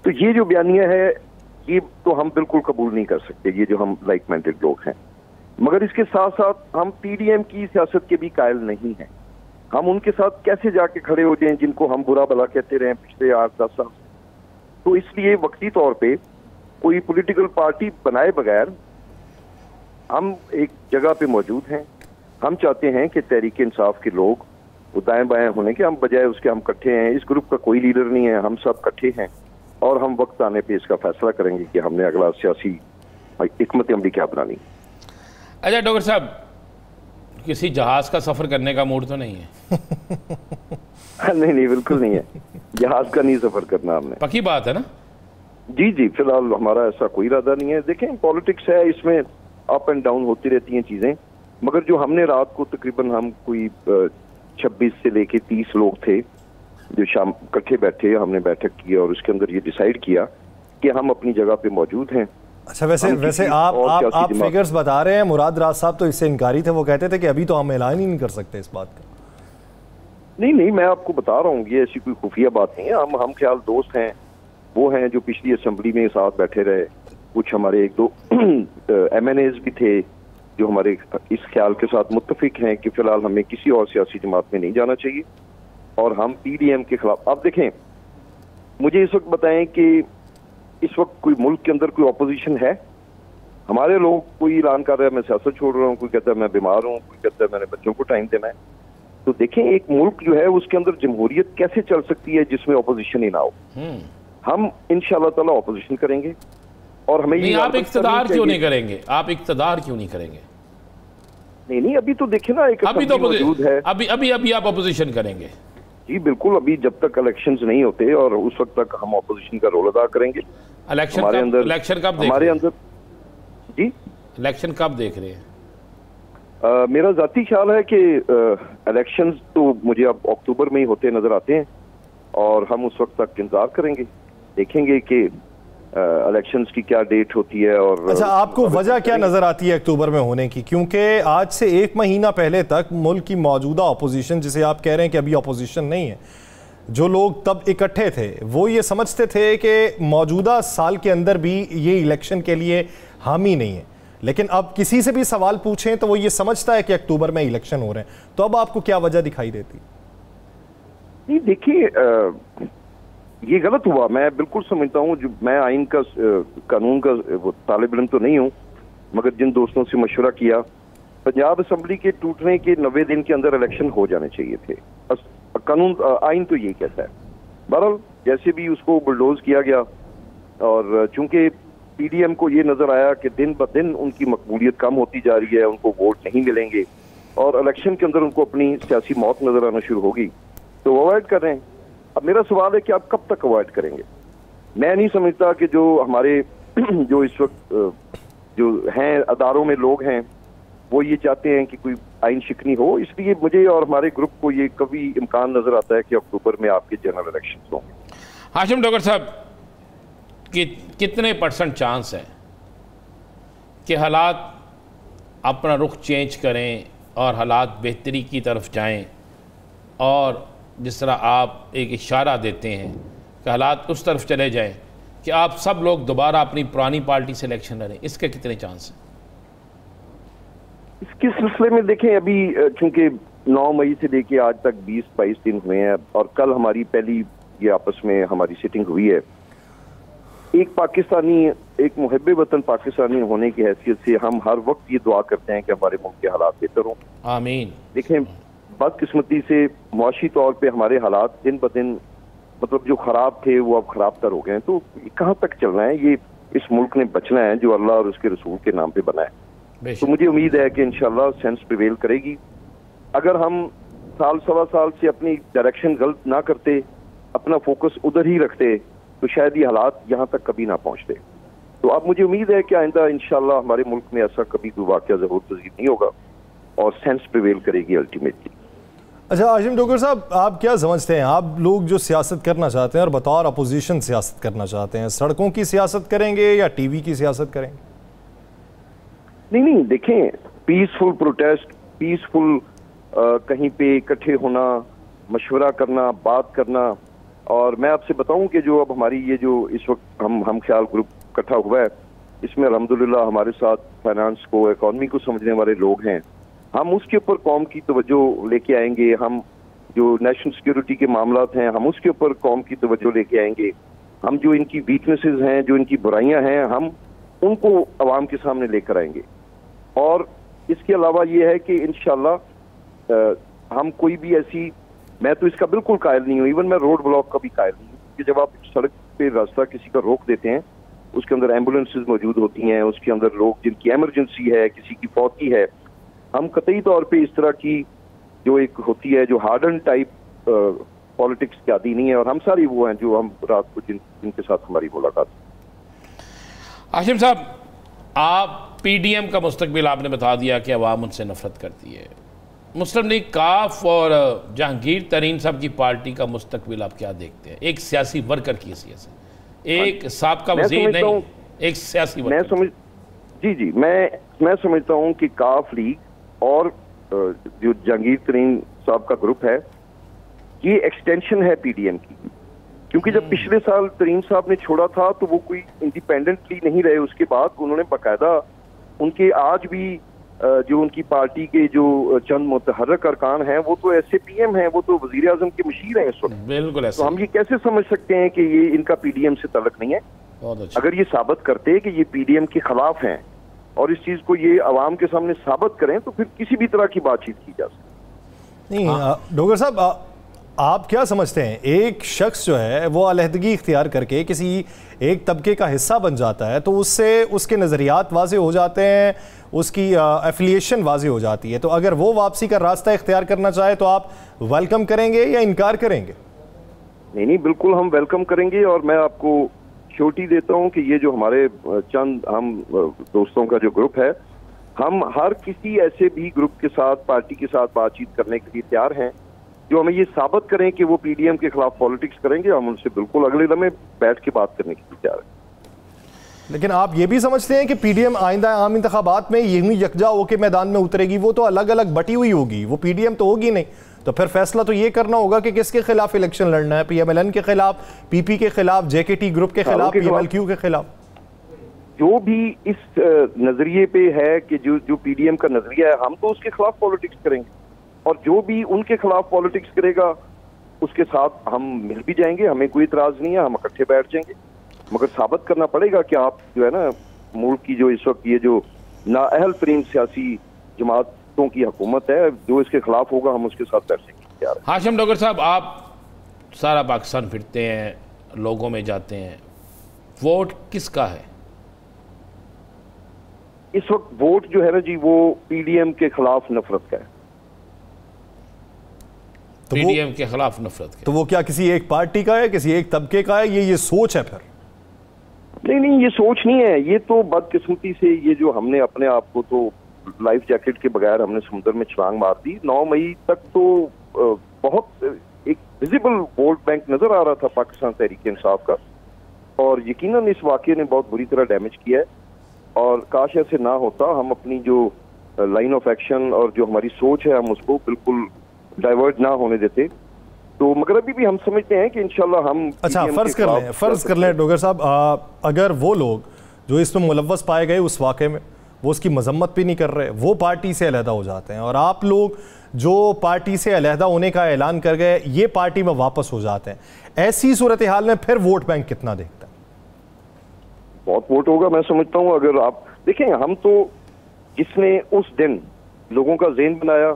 तो ये जो बयानिया है ये तो हम बिल्कुल कबूल नहीं कर सकते, ये जो हम लाइक माइंडेड लोग हैं। मगर इसके साथ साथ हम PDM की सियासत के भी कायल नहीं हैं। हम उनके साथ कैसे जाके खड़े हो जाएं जिनको हम बुरा भला कहते रहे पिछले 8-10 साल। तो इसलिए वक्ती तौर पे कोई पॉलिटिकल पार्टी बनाए बगैर हम एक जगह पे मौजूद हैं। हम चाहते हैं कि तहरीक इंसाफ के लोग वो दाएं बाएं होने के, हम बजाय उसके हम इकट्ठे हैं। इस ग्रुप का कोई लीडर नहीं है, हम सब इकट्ठे हैं और हम वक्त आने पे इसका फैसला करेंगे कि हमने अगला सियासी हिकमत अमली क्या बनानी। अच्छा डॉक्टर साहब, किसी जहाज का सफर करने का मूड तो नहीं है? नहीं, बिल्कुल नहीं है, जहाज का नहीं सफर करना हमने। पक्की बात है ना? जी, फिलहाल हमारा ऐसा कोई इरादा नहीं है। देखें, पॉलिटिक्स है, इसमें अप एंड डाउन होती रहती हैं चीजें, मगर जो हमने रात को तकरीबन हम कोई 26 से लेके 30 लोग थे, जो शाम इकट्ठे बैठे, हमने बैठक की और उसके अंदर ये डिसाइड किया कि हम अपनी जगह पे मौजूद हैं। अच्छा, वैसे आप फिगर्स बता रहे हैं, मुराद राज साहब तो इससे इनकारी थे, वो कहते थे कि अभी तो हम ऐलान ही नहीं कर सकते इस बात का। नहीं, मैं आपको बता रहा हूँ, ये ऐसी कोई खुफिया बात नहीं है। हम ख्याल दोस्त हैं, वो हैं जो पिछली असेंबली में साथ बैठे रहे, कुछ हमारे एक दो MNAs भी थे जो हमारे इस ख्याल के साथ मुत्तफिक हैं कि फिलहाल हमें किसी और सियासी जमात में नहीं जाना चाहिए और हम PDM के खिलाफ। आप देखें, मुझे इस वक्त बताएं कि इस वक्त कोई मुल्क के अंदर कोई ऑपोजिशन है? हमारे लोग, कोई ऐलान कर रहा है मैं सियासत छोड़ रहा हूँ, कोई कहता है मैं बीमार हूँ, कोई कहता है मैंने बच्चों को टाइम देना है। तो देखें, एक मुल्क जो है उसके अंदर जमहूरियत कैसे चल सकती है जिसमें ऑपोजिशन ही ना हो। हम इंशाअल्लाह ताला ऑपोजिशन करेंगे और हमें नहीं, आप इक़्तिदार क्यों नहीं करेंगे? आप इक़्तिदार क्यों नहीं करेंगे? नहीं, अभी तो देखिए ना, एक अभी तो मौजूद है, अभी आप अपोजिशन करेंगे। जी बिल्कुल, अभी जब तक इलेक्शंस नहीं होते और उस वक्त तक हम ऑपोजिशन का रोल अदा करेंगे। इलेक्शन कब हमारे अंदर जी इलेक्शन कब देख रहे हैं? मेरा जाती ख्याल है कि इलेक्शंस तो मुझे अब अक्टूबर में ही होते नजर आते हैं और हम उस वक्त तक इंतजार करेंगे, देखेंगे कि इलेक्शंस की क्या डेट होती है। और अच्छा, आपको वजह क्या नजर आती है अक्टूबर में होने की? क्योंकि आज से 1 महीना पहले तक मुल्क की मौजूदा अपोजिशन, जिसे आप कह रहे हैं कि अभी अपोजिशन नहीं है, जो लोग तब इकट्ठे थे वो ये समझते थे कि मौजूदा साल के अंदर भी ये इलेक्शन के लिए हामी नहीं है, लेकिन अब किसी से भी सवाल पूछें तो वो ये समझता है कि अक्टूबर में इलेक्शन हो रहे हैं। तो अब आपको क्या वजह दिखाई देती? नहीं, देखिए, ये गलत हुआ, मैं बिल्कुल समझता हूँ। जो मैं आइन का, कानून का तालिब इल्म तो नहीं हूँ, मगर जिन दोस्तों से मशवरा किया, पंजाब असम्बली के टूटने के 90 दिन के अंदर इलेक्शन हो जाने चाहिए थे। कानून, आइन तो यही कहता है। बहरहाल जैसे भी उसको बुलडोज किया गया और चूंकि PDM को ये नजर आया कि दिन ब दिन उनकी मकबूलियत कम होती जा रही है, उनको वोट नहीं मिलेंगे और इलेक्शन के अंदर उनको अपनी सियासी मौत नजर आना शुरू होगी, तो वो अवॉइड कर रहे हैं। अब मेरा सवाल है कि आप कब तक अवॉइड करेंगे? मैं नहीं समझता कि जो हमारे जो इस वक्त जो हैं अदारों में लोग हैं वो ये चाहते हैं कि कोई आइन शिकनी हो। इसलिए मुझे और हमारे ग्रुप को ये कभी इम्कान नजर आता है कि अक्टूबर में आपके जनरल इलेक्शन होंगे। हाशिम डॉक्टर साहब, कि कितने % चांस है कि हालात अपना रुख चेंज करें और हालात बेहतरी की तरफ जाएं, और जिस तरह आप एक इशारा देते हैं कि हालात उस तरफ चले जाएं कि आप सब लोग दोबारा अपनी पुरानी पार्टी से इलेक्शन लड़ें, इसके कितने चांस हैं? इसके सिलसिले में देखें, अभी चूंकि 9 मई से लेके आज तक 20-22 दिन हुए हैं और कल हमारी पहली ये आपस में हमारी सिटिंग हुई है। एक पाकिस्तानी, एक मुहब्बे वतन पाकिस्तानी होने की हैसियत से हम हर वक्त ये दुआ करते हैं कि हमारे मुल्क के हालात बेहतर हों। आमीन। देखें, बदकिस्मती से मुआशी तौर पे हमारे हालात दिन ब दिन, मतलब जो खराब थे वो अब खराब तर हो गए हैं। तो कहाँ तक चलना है? ये इस मुल्क ने बचना है जो अल्लाह और उसके रसूल के नाम पे बना है। तो मुझे उम्मीद है कि इंशाल्लाह सेंस प्रिवेल करेगी। अगर हम साल सवा साल से अपनी डायरेक्शन गलत ना करते, अपना फोकस उधर ही रखते, तो शायद ये हालात यहाँ तक कभी ना पहुँचते। तो अब मुझे उम्मीद है कि आइंदा इंशाल्लाह हमारे मुल्क में ऐसा कभी कोई वाक़या ज़रूर पज़ीर नहीं होगा और सेंस प्रिवेल करेगी अल्टीमेटली। अच्छा हाशिम डॉक्टर साहब, आप क्या समझते हैं, आप लोग जो सियासत करना चाहते हैं और बतौर अपोजिशन सियासत करना चाहते हैं, सड़कों की सियासत करेंगे या TV की सियासत करेंगे? नहीं, देखें, पीसफुल प्रोटेस्ट, पीसफुल कहीं पे इकट्ठे होना, मशवरा करना, बात करना। और मैं आपसे बताऊं कि जो अब हमारी ये जो इस वक्त हम ख्याल ग्रुप इकट्ठा हुआ है, इसमें अल्हम्दुलिल्लाह हमारे साथ फाइनेंस को, इकॉनमी को समझने वाले लोग हैं। हम उसके ऊपर कौम की तवज्जो लेके आएंगे। हम जो नेशनल सिक्योरिटी के मामलात हैं, हम उसके ऊपर कौम की तवज्जो लेके आएंगे। हम जो इनकी वीकनेसेस हैं, जो इनकी बुराइयां हैं, हम उनको अवाम के सामने लेकर आएंगे। और इसके अलावा ये है कि इंशाल्लाह हम कोई भी ऐसी, मैं तो इसका बिल्कुल कायल नहीं हूँ, इवन मैं रोड ब्लॉक का भी कायल नहीं हूँ, कि जब आप सड़क पे रास्ता किसी का रोक देते हैं, उसके अंदर एम्बुलेंसेज मौजूद होती हैं, उसके अंदर लोग जिनकी एमरजेंसी है, किसी की फौती है, हम कतई तौर पे इस तरह की जो एक होती है जो हार्डन टाइप पॉलिटिक्स की आदी नहीं है। और हम सारी वो हैं जो हम रात को जिनके साथ हमारी मुलाकात। हाशिम साहब, आप PDM का मुस्तकबिल आपने बता दिया कि अवाम उनसे नफरत करती है, मुस्लिम लीग काफ और जहांगीर तरीन साहब की पार्टी का मुस्तकबिल आप क्या देखते हैं, एक सियासी वर्कर की हैसियत से, एक साबका वजीर नहीं, एक सियासी वर्कर? मैं समझता हूँ कि काफ लीग और जो जहांगीर तरीन साहब का ग्रुप है ये एक्सटेंशन है पीडीएम की, क्योंकि जब पिछले साल तरीन साहब ने छोड़ा था तो वो कोई इंडिपेंडेंटली नहीं रहे, उसके बाद उन्होंने बाकायदा उनके आज भी जो उनकी पार्टी के जो चंद मुतहर्रिक अरकान हैं वो तो ऐसे पीएम हैं, वो तो वजीर आजम के मशीर हैं इस वक्त। बिल्कुल ऐसा। तो हम ये कैसे समझ सकते हैं कि ये इनका पीडीएम से ताल्लुक नहीं है? बहुत अच्छा। अगर ये साबित करते कि ये पीडीएम के खिलाफ हैं और इस चीज को ये अवाम के सामने साबित करें तो फिर किसी भी तरह की बातचीत की जा सकती नहीं। डोगर साहब, आप क्या समझते हैं, एक शख्स जो है वो अलहदगी इख्तियार करके किसी एक तबके का हिस्सा बन जाता है तो उससे उसके नज़रियात वाजे हो जाते हैं, उसकी एफिलिएशन वाजे हो जाती है, तो अगर वो वापसी का रास्ता इख्तियार करना चाहे तो आप वेलकम करेंगे या इनकार करेंगे? नहीं, बिल्कुल हम वेलकम करेंगे। और मैं आपको श्योरिटी देता हूं कि ये जो हमारे चंद हम दोस्तों का जो ग्रुप है, हम हर किसी ऐसे भी ग्रुप के साथ, पार्टी के साथ बातचीत करने के लिए तैयार हैं जो हमें ये साबित करें कि वो पीडीएम के खिलाफ पॉलिटिक्स करेंगे। हम उनसे बिल्कुल अगले लम्हे बैठ के बात करने के लिए तैयार हैं। लेकिन आप ये भी समझते हैं कि पीडीएम आइंदा आम इंतखाबात में यूं यकजा होकर मैदान में उतरेगी? वो तो अलग अलग बटी हुई होगी, वो पीडीएम तो होगी नहीं। तो फिर फैसला तो ये करना होगा कि किसके खिलाफ इलेक्शन लड़ना है, पीएमएलएन के खिलाफ, पीपी के खिलाफ, जेकेटी ग्रुप के खिलाफ, पीएमएलक्यू के खिलाफ। जो भी इस नजरिए पे है कि जो पीडीएम का नजरिया है, हम तो उसके खिलाफ पॉलिटिक्स करेंगे, और जो भी उनके खिलाफ पॉलिटिक्स करेगा उसके साथ हम मिल भी जाएंगे, हमें कोई इतराज नहीं है, हम इकट्ठे बैठ जाएंगे। मगर साबित करना पड़ेगा कि आप जो है ना, मुल्क की जो इस वक्त ये जो नाअहल तरीन सियासी जमातों की हुकूमत है, जो इसके खिलाफ होगा हम उसके साथ बैठने की तैयार हैं। हाशिम डोगर साहब, आप सारा पाकिस्तान फिरते हैं, लोगों में जाते हैं, वोट किसका है इस वक्त? वोट जो है ना जी, वो पीडीएम के खिलाफ नफरत का है। तो पीडीएम के खिलाफ नफरत का? तो वो क्या किसी एक पार्टी का है, किसी एक तबके का है? ये सोच है फिर? नहीं, ये सोच नहीं है, ये तो बदकिस्मती से ये जो हमने अपने आप को तो लाइफ जैकेट के बगैर हमने समुद्र में छलांग मार दी। 9 मई तक तो बहुत एक विजिबल वोट बैंक नजर आ रहा था पाकिस्तान तहरीक इंसाफ का, और यकीनन इस वाकये ने बहुत बुरी तरह डैमेज किया है। और काश ऐसे ना होता, हम अपनी जो लाइन ऑफ एक्शन और जो हमारी सोच है हम उसको बिल्कुल डाइवर्ट ना होने देते। तो मगर अभी भी हम समझते हैं कि इंशाल्लाह हम फर्ज कर लें डोगर साहब, अगर वो लोग जो इसमें मुलव्वस पाए गए उस वाक़े में वो उसकी मजम्मत भी नहीं कर रहे, वो पार्टी से अलहदा हो जाते हैं, और आप लोग जो पार्टी से अलहदा होने का ऐलान कर गए ये पार्टी में वापस हो जाते हैं, ऐसी सूरत हाल में फिर वोट बैंक कितना देखता है? बहुत वोट होगा मैं समझता हूँ। अगर आप देखें, हम तो जिसने उस दिन लोगों का ज़हन बनाया,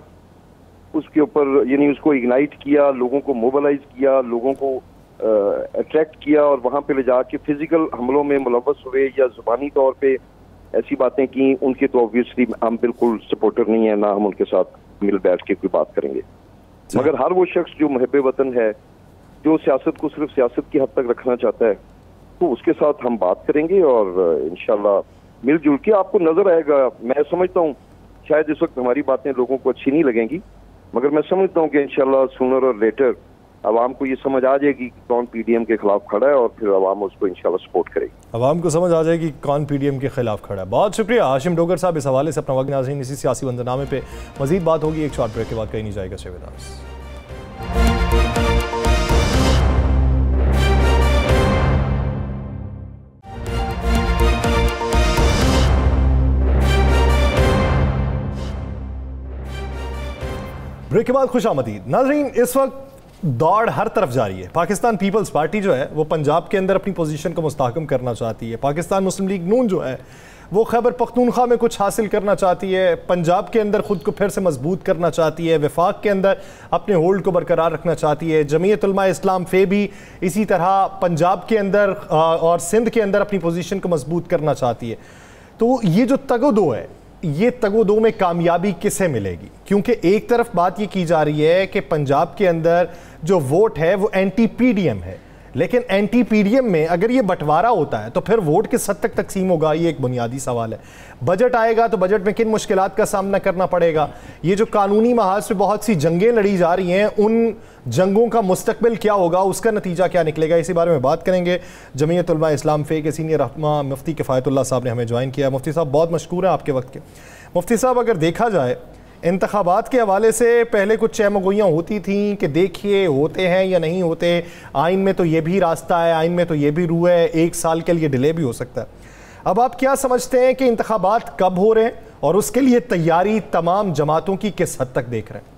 उसके ऊपर यानी उसको इग्नाइट किया, लोगों को मोबिलाइज किया, लोगों को अट्रैक्ट किया, और वहां पे ले जाके फिजिकल हमलों में मुलव्वस हुए या जुबानी तौर पे ऐसी बातें की, उनके तो ऑब्वियसली हम बिल्कुल सपोर्टर नहीं है, ना हम उनके साथ मिल बैठ के कोई बात करेंगे। मगर हर वो शख्स जो मुहब्बे वतन है, जो सियासत को सिर्फ सियासत की हद तक रखना चाहता है, तो उसके साथ हम बात करेंगे और इंशाल्लाह मिलजुल के आपको नजर आएगा। मैं समझता हूँ शायद इस वक्त हमारी बातें लोगों को अच्छी नहीं लगेंगी, मगर मैं समझता हूँ कि इंशाल्लाह सूनर और लेटर अवाम को ये समझ आ जाएगी कि कौन पीडीएम के खिलाफ खड़ा है, और फिर अवाम उसको इंशाल्लाह सपोर्ट करेगी। अवाम को समझ आ जाएगी कौन पीडीएम के खिलाफ खड़ा है। बहुत शुक्रिया हाशिम डोगर साहब, इस हवाले से अपना वक्त। नाज़रीन, इसी सियासी मंजरनामे पे मजीद बात होगी एक शॉर्ट ब्रेक के बाद, कहीं नहीं जाएगा। शेविदास। ब्रेक के बाद खुश आमदीद। नाज़रीन, इस वक्त दौड़ हर तरफ जारी है। पाकिस्तान पीपल्स पार्टी जो है वो पंजाब के अंदर अपनी पोजीशन को मुस्तहकम करना चाहती है। पाकिस्तान मुस्लिम लीग नून जो है वो खैबर पख्तूनख्वा में कुछ हासिल करना चाहती है, पंजाब के अंदर ख़ुद को फिर से मजबूत करना चाहती है, वफाक के अंदर अपने होल्ड को बरकरार रखना चाहती है। जमीयत उलमा इस्लाम फे भी इसी तरह पंजाब के अंदर और सिंध के अंदर अपनी पोजीशन को मजबूत करना चाहती है। तो ये जो तगो-दो है, ये तगो-दो में कामयाबी किसे मिलेगी? क्योंकि एक तरफ बात ये की जा रही है कि पंजाब के अंदर जो वोट है वो एंटी पीडीएम है, लेकिन एंटी पीडीएम में अगर ये बंटवारा होता है तो फिर वोट किस हद तक तकसीम होगा, ये एक बुनियादी सवाल है। बजट आएगा तो बजट में किन मुश्किलात का सामना करना पड़ेगा, ये जो कानूनी महाज से बहुत सी जंगें लड़ी जा रही हैं, उन जंगों का मुस्तकबिल क्या होगा, उसका नतीजा क्या निकलेगा, इसी बारे में बात करेंगे। जमीयत उलमा इस्लाम फे के सीनियर रहनुमा मुफ्ती किफ़ायतुल्लाह साहब ने हमें ज्वाइन किया। मुफ्ती साहब बहुत मशकूर हैं आपके वक्त के। मुफ्ती साहब, अगर देखा जाए इंतखाबात के हवाले से पहले कुछ चहमगोइयाँ होती थीं कि देखिए होते हैं या नहीं होते, आइन में तो ये भी रास्ता है, आइन में तो ये भी रू है, 1 साल के लिए डिले भी हो सकता है। अब आप क्या समझते हैं कि इंतखाबात कब हो रहे हैं और उसके लिए तैयारी तमाम जमातों की किस हद तक देख रहे हैं?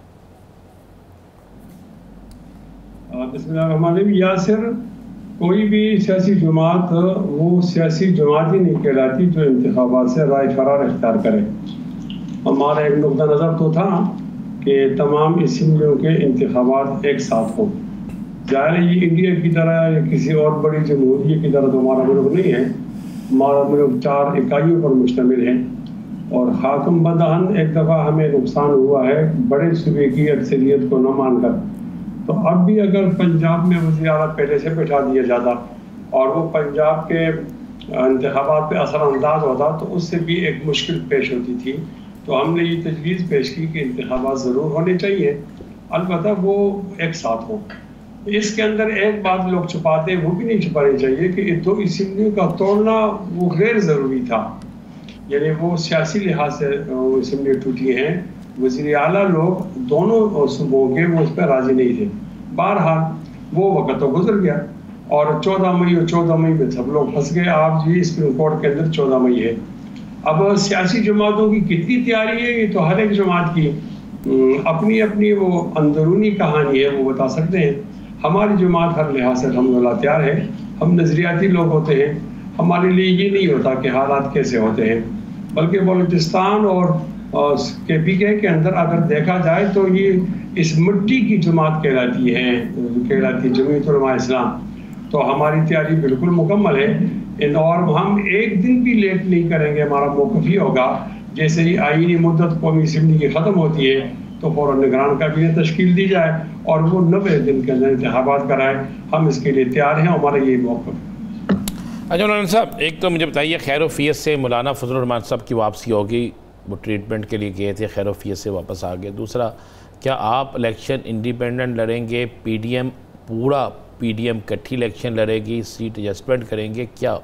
बिस्मिल्लाह यासिर, कोई भी सियासी जमात वो सियासी जमात ही नहीं कहलाती जो इंतखाबात से राय फरार इख्तियार करे। हमारा एक नुक्ता नज़र तो था कि तमाम असम्बलियों के इंतखाबात एक साथ हों। ज़ाहिर है ये इंडिया की तरह या किसी और बड़ी जमहूरियत की तरह तो हमारा मुल्क नहीं है। हमारा मुल्क 4 इकाइयों पर मुश्तमिल है और हाकम बदहन एक दफ़ा हमें नुकसान हुआ है बड़े सूबे की अक्सरियत को न मानकर। तो अब भी अगर पंजाब में वज़ीर आला पहले से बैठा दिया जाता और वो पंजाब के इंतखाबात पे असरअंदाज होता तो उससे भी एक मुश्किल पेश होती थी। तो हमने ये तजवीज़ पेश की कि इंतखाबात ज़रूर होने चाहिए, अलबत्ता वो एक साथ हो। इसके अंदर एक बात लोग छुपाते हैं, वो भी नहीं छुपानी चाहिए कि 2 असम्बलियों का तोड़ना वो गैर ज़रूरी था, यानी वो सियासी लिहाज से असम्बली टूटी हैं। वज़ीर आला लोग दोनों सूबों के वो उस पर राज़ी नहीं थे। बहरहाल वो वक्त तो गुजर गया और 14 मई में सब लोग फंस गए। आप जी सुप्रीम कोर्ट के अंदर 14 मई है। अब सियासी जमातों की कितनी तैयारी है, ये तो हर एक जमात की अपनी अपनी वो अंदरूनी कहानी है, वो बता सकते हैं। हमारी जमात हर लिहाज से अल्हम्दुलिल्लाह तैयार है। हम नज़रियाती लोग होते हैं, हमारे लिए ये नहीं होता कि हालात कैसे होते हैं, बल्कि बलूचिस्तान और KPK के अंदर अगर देखा जाए तो ये इस मिट्टी की जमात कहलाती है जमीयत उलमा इस्लाम। तो हमारी तैयारी बिल्कुल मुकम्मल है और हम एक दिन भी लेट नहीं करेंगे। हमारा मौक़िफ़ ही होगा जैसे ही आईनी मुद्दत कौमी असम्बली की ख़त्म होती है तो फ़ौरन निगरान काबीना तश्कील दी जाए और वो 90 दिन के अंदर इंतखाबात कराएं। हम इसके लिए तैयार हैं, हमारा ये मौक़िफ़। अच्छा मौलाना साहब, एक तो मुझे बताइए खैर-ओ-फ़ियत से मौलाना फजलुर रहमान साहब की वापसी होगी, वो ट्रीटमेंट के लिए गए थे, खैर-ओ-फ़ियत से वापस आ गए। दूसरा, क्या आप इलेक्शन इंडिपेंडेंट लड़ेंगे, पूरा पीडीएम इकट्ठी इलेक्शन लड़ेगी, सीट एडजस्टमेंट करेंगे, क्या?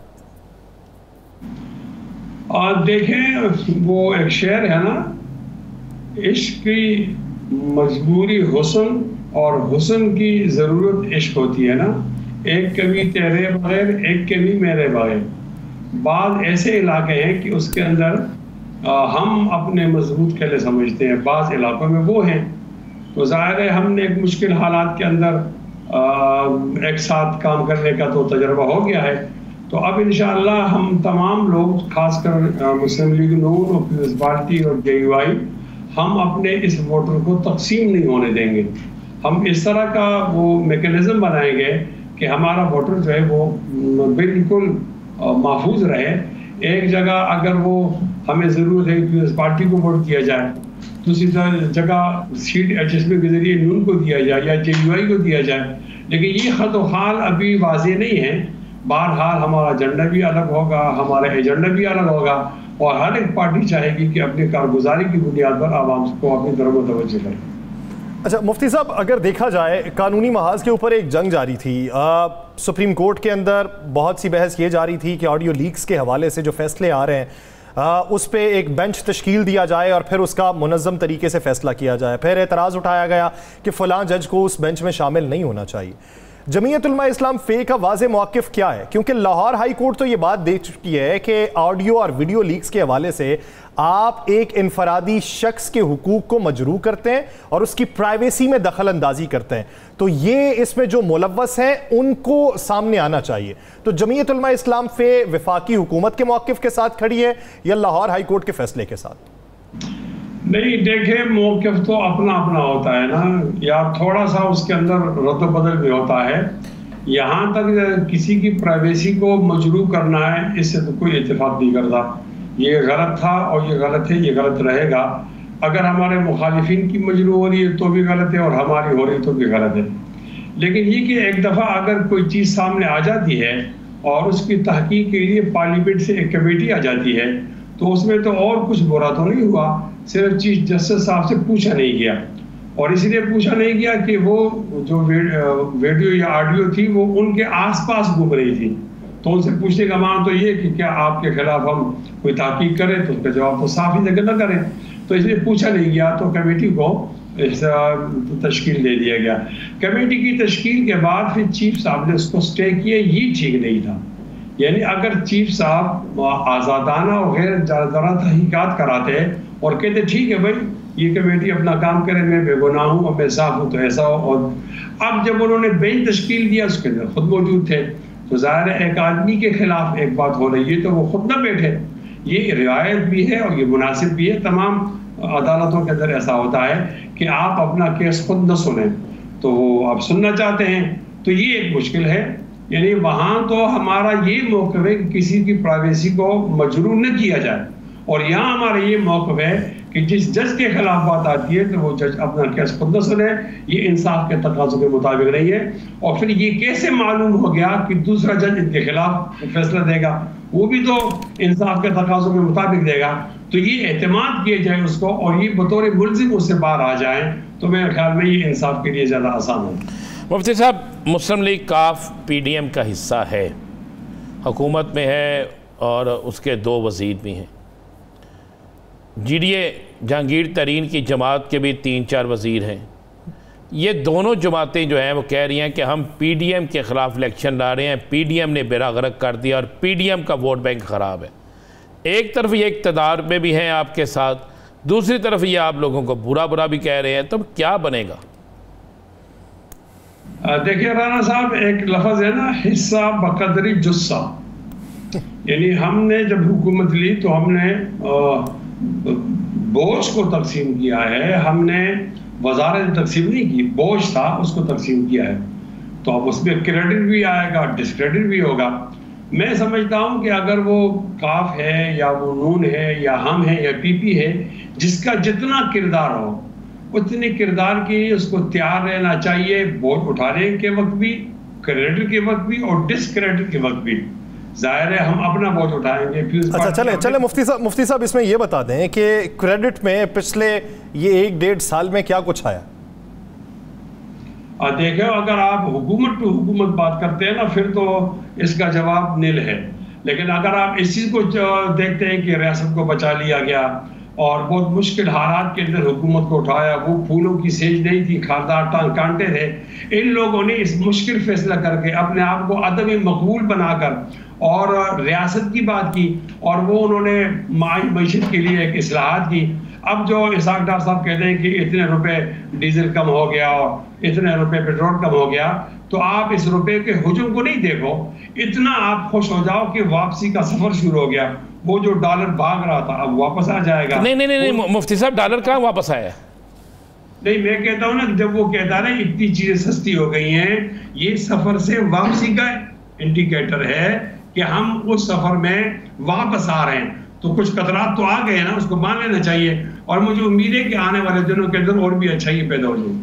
देखें, वो एक शेर है ना, इश्क की मजबूरी हुस्न और हुस्न की ज़रूरत इश्क होती है ना। एक कभी तेरे बगैर, एक कभी मेरे बगैर। बाद ऐसे इलाके हैं कि उसके अंदर हम अपने मजबूत किले समझते हैं, बाज़ इलाकों में वो हैं। तो ज़ाहिर है हमने एक मुश्किल हालात के अंदर एक साथ काम करने का तो तजर्बा हो गया है। तो अब इंशाअल्लाह हम तमाम लोग, खासकर मुस्लिम लीग नून और पीपल्स पार्टी और JUI, हम अपने इस वोटर को तकसीम नहीं होने देंगे। हम इस तरह का वो मैकेनिज़्म बनाएंगे कि हमारा वोटर जो है वो बिल्कुल महफूज रहे। एक जगह अगर वो हमें ज़रूरत है कि उस पार्टी को वोट दिया जाए, दूसरी जगह सीट एडजस्टमेंट के जरिए नून को दिया जाए या JUI को दिया जाए, लेकिन ये खत हाल अभी वाज़ेह नहीं है। बहरहाल हमारा एजेंडा भी अलग होगा, हमारा एजेंडा भी अलग होगा और हर एक पार्टी चाहेगी कि अपनी कारगुजारी की बुनियाद पर आवाम को अपनी तरफ मुतवज्जो करे। अच्छा मुफ्ती साहब, अगर देखा जाए कानूनी महाज के ऊपर एक जंग जारी थी, सुप्रीम कोर्ट के अंदर बहुत सी बहस ये जारी थी कि ऑडियो लीक्स के हवाले से जो फैसले आ रहे हैं उस पर एक बेंच तश्कील दिया जाए और फिर उसका मुनज़्ज़म तरीके से फ़ैसला किया जाए। फिर एतराज़ उठाया गया कि फ़लाँ जज को उस बेंच में शामिल नहीं होना चाहिए। जमीयत उलमा इस्लाम फ़े का वाज़े मौक़िफ़ क्या है? क्योंकि लाहौर हाई कोर्ट तो ये बात देख चुकी है कि ऑडियो और वीडियो लीक्स के हवाले से आप एक इनफरादी शख्स के हुकूक को मजरू करते हैं और उसकी प्राइवेसी में दखल अंदाजी करते हैं, तो ये इसमें जो मुलव्वस हैं उनको सामने आना चाहिए। तो जमीयत उलमा इस्लाम फ़े वफाकी हुकूमत के मौक़िफ़ के साथ खड़ी है या लाहौर हाई कोर्ट के फैसले के साथ? नहीं, देखें, मौक़िफ़ तो अपना अपना होता है ना, या थोड़ा सा उसके अंदर रद्द बदल भी होता है। यहाँ तक किसी की प्राइवेसी को मजरू करना है, इससे तो कोई इत्तेफाक नहीं करता। ये गलत था और ये गलत है, ये गलत रहेगा। अगर हमारे मुखालिफिन की मजरू हो रही है तो भी गलत है और हमारी हो रही तो भी गलत है। लेकिन ये कि एक दफ़ा अगर कोई चीज़ सामने आ जाती है और उसकी तहकीक के लिए पार्लियामेंट से एक कमेटी आ जाती है, तो उसमें तो और कुछ बुरा तो नहीं हुआ, सिर्फ चीफ जस्टिस साहब से पूछा नहीं गया। और इसलिए पूछा नहीं गया कि वो जो वीडियो या ऑडियो थी वो उनके आसपास घूम रही थी, तो उनसे पूछने का मान तो ये कि क्या आपके खिलाफ हम कोई तहकीक करें, तो उसका जवाब तो साफ ही न करें। तो इसलिए पूछा नहीं गया, तो कमेटी को तश्कील दे दिया गया। कमेटी की तश्कील के बाद फिर चीफ साहब ने उसको स्टे किया, ये ठीक नहीं था। यानी अगर चीफ साहब आज़ादाना और गैर जानदाना तहकीकात कराते और कहते ठीक है भाई ये कमेटी अपना काम करे, मैं बेगुनाह हूँ और मैं साफ हूँ, तो ऐसा हो। और अब जब उन्होंने बेंच तश्कील दिया, उसके अंदर खुद मौजूद थे, तो ज़ाहिर है एक आदमी के खिलाफ एक बात हो रही है तो वो खुद ना बैठे। ये रिवायत भी है और ये मुनासिब भी है, तमाम अदालतों के अंदर ऐसा होता है कि आप अपना केस खुद न सुने, तो वो आप सुनना चाहते हैं, तो ये एक मुश्किल है। यानी वहाँ तो हमारा ये मौक़िफ़ है कि किसी की प्राइवेसी को मजरूह न किया जाए, और यहाँ हमारा ये मौक़िफ़ है कि जिस जज के खिलाफ बात आती है तो वो जज अपना केस खुद न सुने, ये इंसाफ के तकाज़ों के मुताबिक नहीं है। और फिर ये कैसे मालूम हो गया कि दूसरा जज इनके खिलाफ फैसला देगा, वो भी तो इंसाफ के तकाज़ों के मुताबिक देगा। तो ये एतमाद किया जाए उसको, और ये बतौर मुल्ज़िम उससे बाहर आ जाए, तो मेरे ख्याल में ये इंसाफ के लिए ज़्यादा आसान है। मुफ्ती साहब, मुस्लिम लीग काफ PDM का हिस्सा है, हुकूमत में है और उसके 2 वज़ीर भी हैं। GDA जहांगीर तरीन की जमात के भी 3-4 वज़ीर हैं। ये दोनों जमातें जो हैं वो कह रही हैं कि हम PDM के ख़िलाफ़ इलेक्शन ला रहे हैं, PDM ने बेड़ा गर्क कर दिया और PDM का वोट बैंक ख़राब है। एक तरफ ये इक़्तिदार में भी हैं आपके साथ, दूसरी तरफ ये आप लोगों को बुरा बुरा भी कह रहे हैं, तो क्या बनेगा? देखिए राना साहब, एक लफ्ज़ है ना, हिस्सा बकदरी जुस्सा। यानी हमने जब हुकूमत ली तो हमने बोझ को तकसीम किया है, हमने वजारत तकसीम नहीं की, बोझ था उसको तकसीम किया है। तो अब उसमें क्रेडिट भी आएगा, डिस्क्रेडिट भी होगा। मैं समझता हूँ कि अगर वो काफ है या वो नून है या हम है या PP है, जिसका जितना किरदार हो उतने किरदार के लिए उसको तैयार रहना चाहिए, बोझ उठाने के वक्त भी, क्रेडिट के वक्त भी और डिस्क्रेडिट के वक्त भी। जाहिर है हम अपना बोझ उठाएंगे। अच्छा, चले मुफ्ती साहब इसमें ये बता दें कि क्रेडिट में पिछले ये 1-1.5 साल में क्या कुछ आया? देखो, अगर आप हुकूमत टू हुकूमत बात करते हैं ना, फिर तो इसका जवाब नील है। लेकिन अगर आप इस चीज़ को देखते हैं कि रियासत को बचा लिया गया और बहुत मुश्किल हालात के अंदर हुकूमत को उठाया, वो फूलों की सेज नहीं थी, खारदार कांटे थे, इन लोगों ने इस मुश्किल फैसला करके अपने आप को अदब मकबूल बनाकर और रियासत की बात की, और वो उन्होंने मईशत के लिए एक इस्लाहात की। अब जो इसाक डार साहब कहते हैं कि इतने रुपए डीजल कम हो गया और इतने रुपए पेट्रोल कम हो गया, तो आप इस रुपए के हुजूम को नहीं देखो, इतना आप खुश हो जाओ कि वापसी का सफर शुरू हो गया। वो जो डॉलर भाग रहा था अब वापस आ जाएगा। नहीं मुफ्ती साहब, डॉलर कहाँ वापस आया? नहीं, मैं कहता हूँ ना, जब वो कहता है इतनी चीजें सस्ती हो गई हैं, ये सफर से वापसी का इंडिकेटर है कि हम उस सफर में वापस आ रहे हैं। तो कुछ कतरात तो आ गए हैं ना, उसको मान लेना चाहिए, और मुझे उम्मीद है कि आने वाले दिनों के अंदर और भी अच्छाई पैदा हो जाए।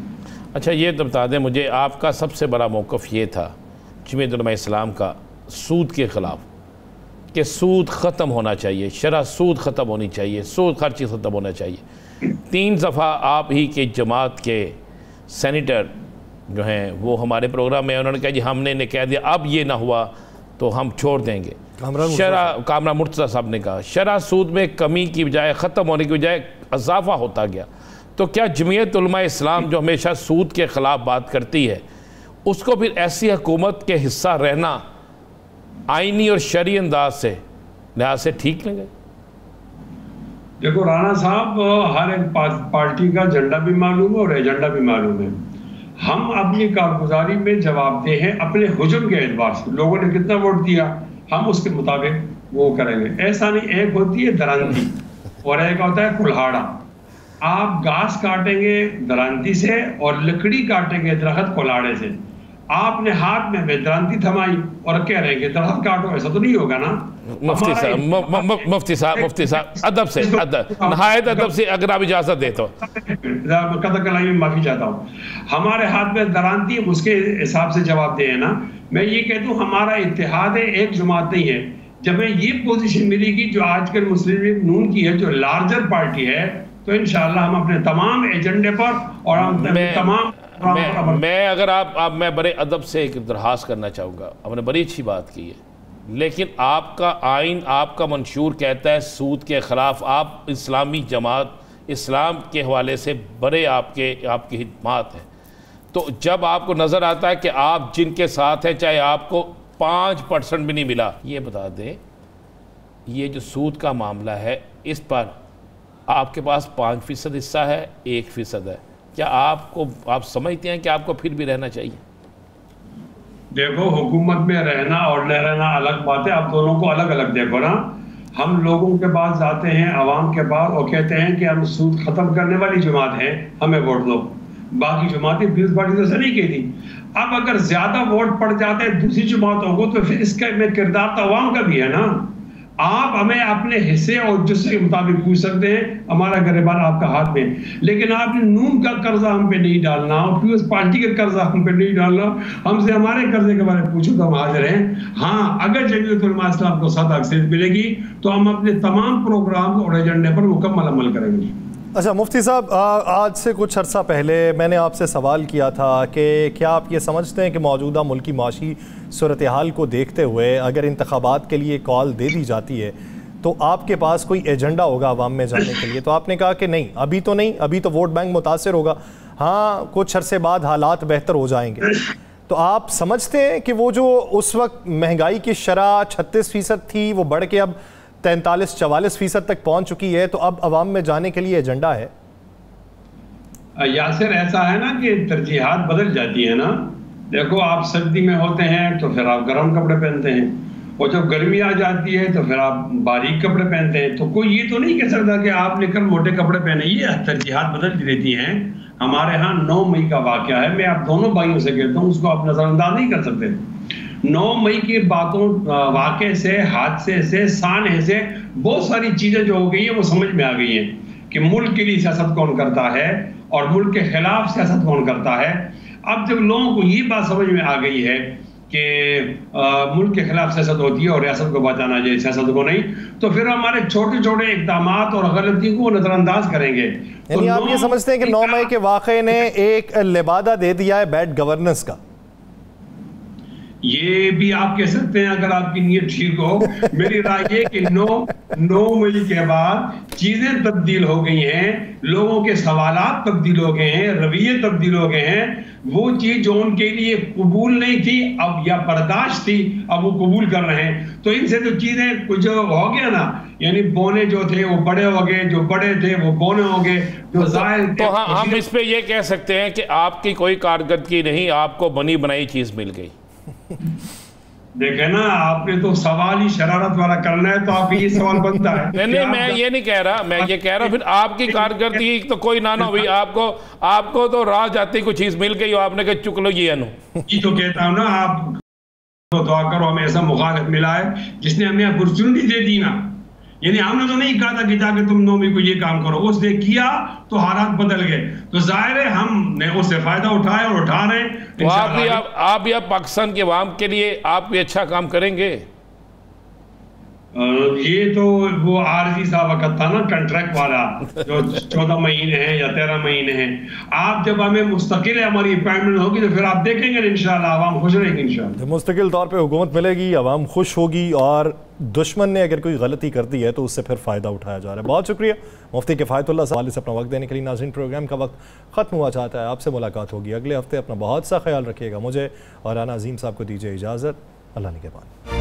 अच्छा, ये तो बता दें मुझे, आपका सबसे बड़ा मौक़िफ़ ये था जमीयत उलमा इस्लाम का सूद के ख़िलाफ़ कि सूद ख़त्म होना चाहिए, शरह सूद ख़त्म होनी चाहिए, सूद हर चीज़ ख़त्म होना चाहिए। 3 दफ़ा आप ही के जमात के सेनेटर जो हैं वो हमारे प्रोग्राम में उन्होंने कहा जी हमने कह दिया अब ये ना हुआ तो हम छोड़ देंगे। कामरान मुर्तज़ा साहब ने कहा शरह सूद में कमी की बजाय, ख़त्म होने की बजाय इजाफा होता गया। तो क्या जमीयत उलमा इस्लाम जो हमेशा सूद के ख़िलाफ़ बात करती है, उसको फिर ऐसी हुकूमत के हिस्सा रहना आईनी और शरई अंदाज से लिहाज से ठीक लगे? देखो राना साहब, हर एक पार्टी का झंडा भी मालूम है और एजेंडा भी मालूम है। हम अपनी कारगुजारी में जवाबदेह हैं अपने हुजूम के एतबार से। लोगों ने कितना वोट दिया हम उसके मुताबिक वो करेंगे। ऐसा नहीं, एक होती है दरांती और एक होता है कुल्हाड़ा। आप घास काटेंगे दरांती से और लकड़ी काटेंगे दरख्त कुल्हाड़े से। आपने हाथ में दरांती थमाई और कह रहे हैं कि दरख्त काटो, ऐसा तो नहीं होगा ना। मुफ्ती साहब अदब से, नहायत अदब से अगर आप इजाजत दे तो माफी चाहता हूँ। हमारे हाथ में दरानती, उसके हिसाब से जवाब दे ना। मैं ये कहता हूँ हमारा इत्तेहाद है, एक जमात नहीं है। जब मैं ये पोजीशन मिलेगी जो आजकल मुस्लिम लीग नून की है, जो लार्जर पार्टी है, तो इंशाल्लाह हम अपने तमाम एजेंडे पर और हम तमाम मैं अगर आप मैं बड़े अदब से एक दरखास्त करना चाहूँगा। आपने बड़ी अच्छी बात की है, लेकिन आपका आइन, आपका मंशूर कहता है सूद के ख़िलाफ़। आप इस्लामी जमात, इस्लाम के हवाले से बड़े आपकी हिदमात है। तो जब आपको नज़र आता है कि आप जिनके साथ हैं, चाहे आपको 5% भी नहीं मिला, ये बता दें, ये जो सूद का मामला है, इस पर आपके पास 5% हिस्सा है, 1% है। क्या आप समझते हैं कि आपको फिर भी रहना चाहिए? देखो, हुकूमत में रहना और न रहना अलग बात है। आप दोनों को अलग अलग देखो ना। हम लोगों के पास जाते हैं, आवाम के पास, और कहते हैं कि हम सूद खत्म करने वाली जमात है, हमें वोट दो। बाकी जमातें 20 पार्टी तो ऐसा नहीं कहती। अब अगर ज्यादा वोट पड़ जाते हैं दूसरी जमातों को, तो फिर इसका में किरदार तो आवाम का भी है ना। आप हमें अपने हिस्से और जुस्से के मुताबिक पूछ सकते हैं, हमारा गिरबान आपका हाथ में, लेकिन आपने नून का कर्जा हम पे नहीं डालना और पीपल्स पार्टी का कर्जा हम पे नहीं डालना। हमसे हमारे कर्जे के बारे में पूछो तो हम हाजिर हैं। हाँ, अगर जमीयत उलमा इस्लाम को 7 अक्सरियत मिलेगी तो हम अपने तमाम प्रोग्राम और एजेंडे पर मुकम्मल अमल करेंगे। अच्छा मुफ्ती साहब, आज से कुछ अर्सा पहले मैंने आपसे सवाल किया था कि क्या आप ये समझते हैं कि मौजूदा मुल्की माशी सूरत हाल को देखते हुए अगर इंतखाबात के लिए कॉल दे दी जाती है तो आपके पास कोई एजेंडा होगा आवाम में जाने के लिए? तो आपने कहा कि नहीं, अभी तो नहीं, अभी तो वोट बैंक मुतासर होगा, हाँ कुछ अरसे बाद हालात बेहतर हो जाएंगे। तो आप समझते हैं कि वो जो उस वक्त महंगाई की शरह 36% थी, वो बढ़ के अब 43-44% तक पहुंच चुकी है, तो अब अवाम में जाने के लिए एजेंडा है? यासिर, ऐसा है ना कि तरजीहात बदल जाती है ना। देखो, आप सर्दी में होते हैं तो फिर आप गर्म कपड़े पहनते हैं, और जब गर्मी आ जाती है तो फिर आप बारीक कपड़े पहनते हैं। तो कोई ये तो नहीं कह सकता कि आप लेकर मोटे कपड़े पहने। ये तरजीहात बदलती रहती हैं। हमारे यहाँ 9 मई का वाक़या है, मैं आप दोनों भाइयों से कहता हूँ, उसको आप नजरअंदाज नहीं कर सकते। 9 मई की बातों, वाक़े से, हादसे से, साने से बहुत सारी चीजें जो हो गई है वो समझ में आ गई हैं कि मुल्क के लिए सियासत कौन करता है और मुल्क के खिलाफ सियासत कौन करता है। अब जब लोगों को ये बात समझ में आ गई है कि मुल्क के खिलाफ सियासत होती है और रियासत को बचाना चाहिए, सियासत को नहीं, तो फिर हमारे छोटे छोटे इक़दाम और गलती को नजरअंदाज करेंगे। यानी आप ये समझते हैं कि 9 मई के वाक़े ने एक लिबादा दे दिया है बैड गवर्नेंस का? ये भी आप कह सकते हैं अगर आपकी नीयत ठीक हो। मेरी राय ये कि 9 मई के बाद चीजें तब्दील हो गई हैं, लोगों के सवालात तब्दील हो गए हैं, रवैये तब्दील हो गए हैं। वो चीज जो उनके लिए कबूल नहीं थी अब, या बर्दाश्त थी, अब वो कबूल कर रहे हैं। तो इनसे जो चीजें कुछ हो गया ना, यानी बोने जो थे वो बड़े हो गए, जो बड़े थे वो बोने हो गए, जो जाहिर थे। तो हाँ, हम इस पे ये कह सकते हैं कि आपकी कोई कारकर्दगी नहीं, आपको बनी बनाई चीज मिल गई। देखे ना, आपने तो सवाल ही शरारत वाला करना है, तो आप ये सवाल बनता है। नहीं, मैं ये नहीं कह रहा, मैं ये कह रहा फिर आपकी कारकर्दगी तो कोई ना हुई, आपको तो राह जाती कोई चीज मिल गई, आपने कहा चुक लो ये अनु। ये तो कहता हूँ ना, आप तो दुआ करो हमें ऐसा मुखालिफ मिला है जिसने हमें अपॉर्चुनिटी दे दी ना। यानी हमने तो नहीं कहा था कि जाके तुम 9 मई को ये काम करो, उसने किया तो हालात बदल गए, तो जाहिर है हमने उससे फायदा उठाया और उठा रहे हैं। तो आप भी पाकिस्तान के अवाम के लिए आप भी अच्छा काम करेंगे। ये तो वो आरजी सा वक्त था ना, कंट्रैक्ट वाला, जो 14 महीने हैं या 13 महीने हैं। आप जब हमें मुस्तकिल है हमारी अपॉइंटमेंट होगी तो फिर आप देखेंगे इंशाल्लाह आवाम खुश रहेगी। इंशाल्लाह मुस्तकिल तौर पे हुकूमत मिलेगी, आवाम खुश होगी, और दुश्मन ने अगर कोई गलती कर दी है तो उससे फिर फ़ायदा उठाया जा रहा है। बहुत शुक्रिया मुफ्ती किफ़ायतुल्लाह साहब से अपना वक्त देने के लिए। नाज़रीन, प्रोग्राम का वक्त ख़त्म हुआ चाहता है, आपसे मुलाकात होगी अगले हफ्ते। अपना बहुत सा ख्याल रखिएगा। मुझे और राना अजीम साहब को दीजिए इजाज़त। अल्लाह निगहबान।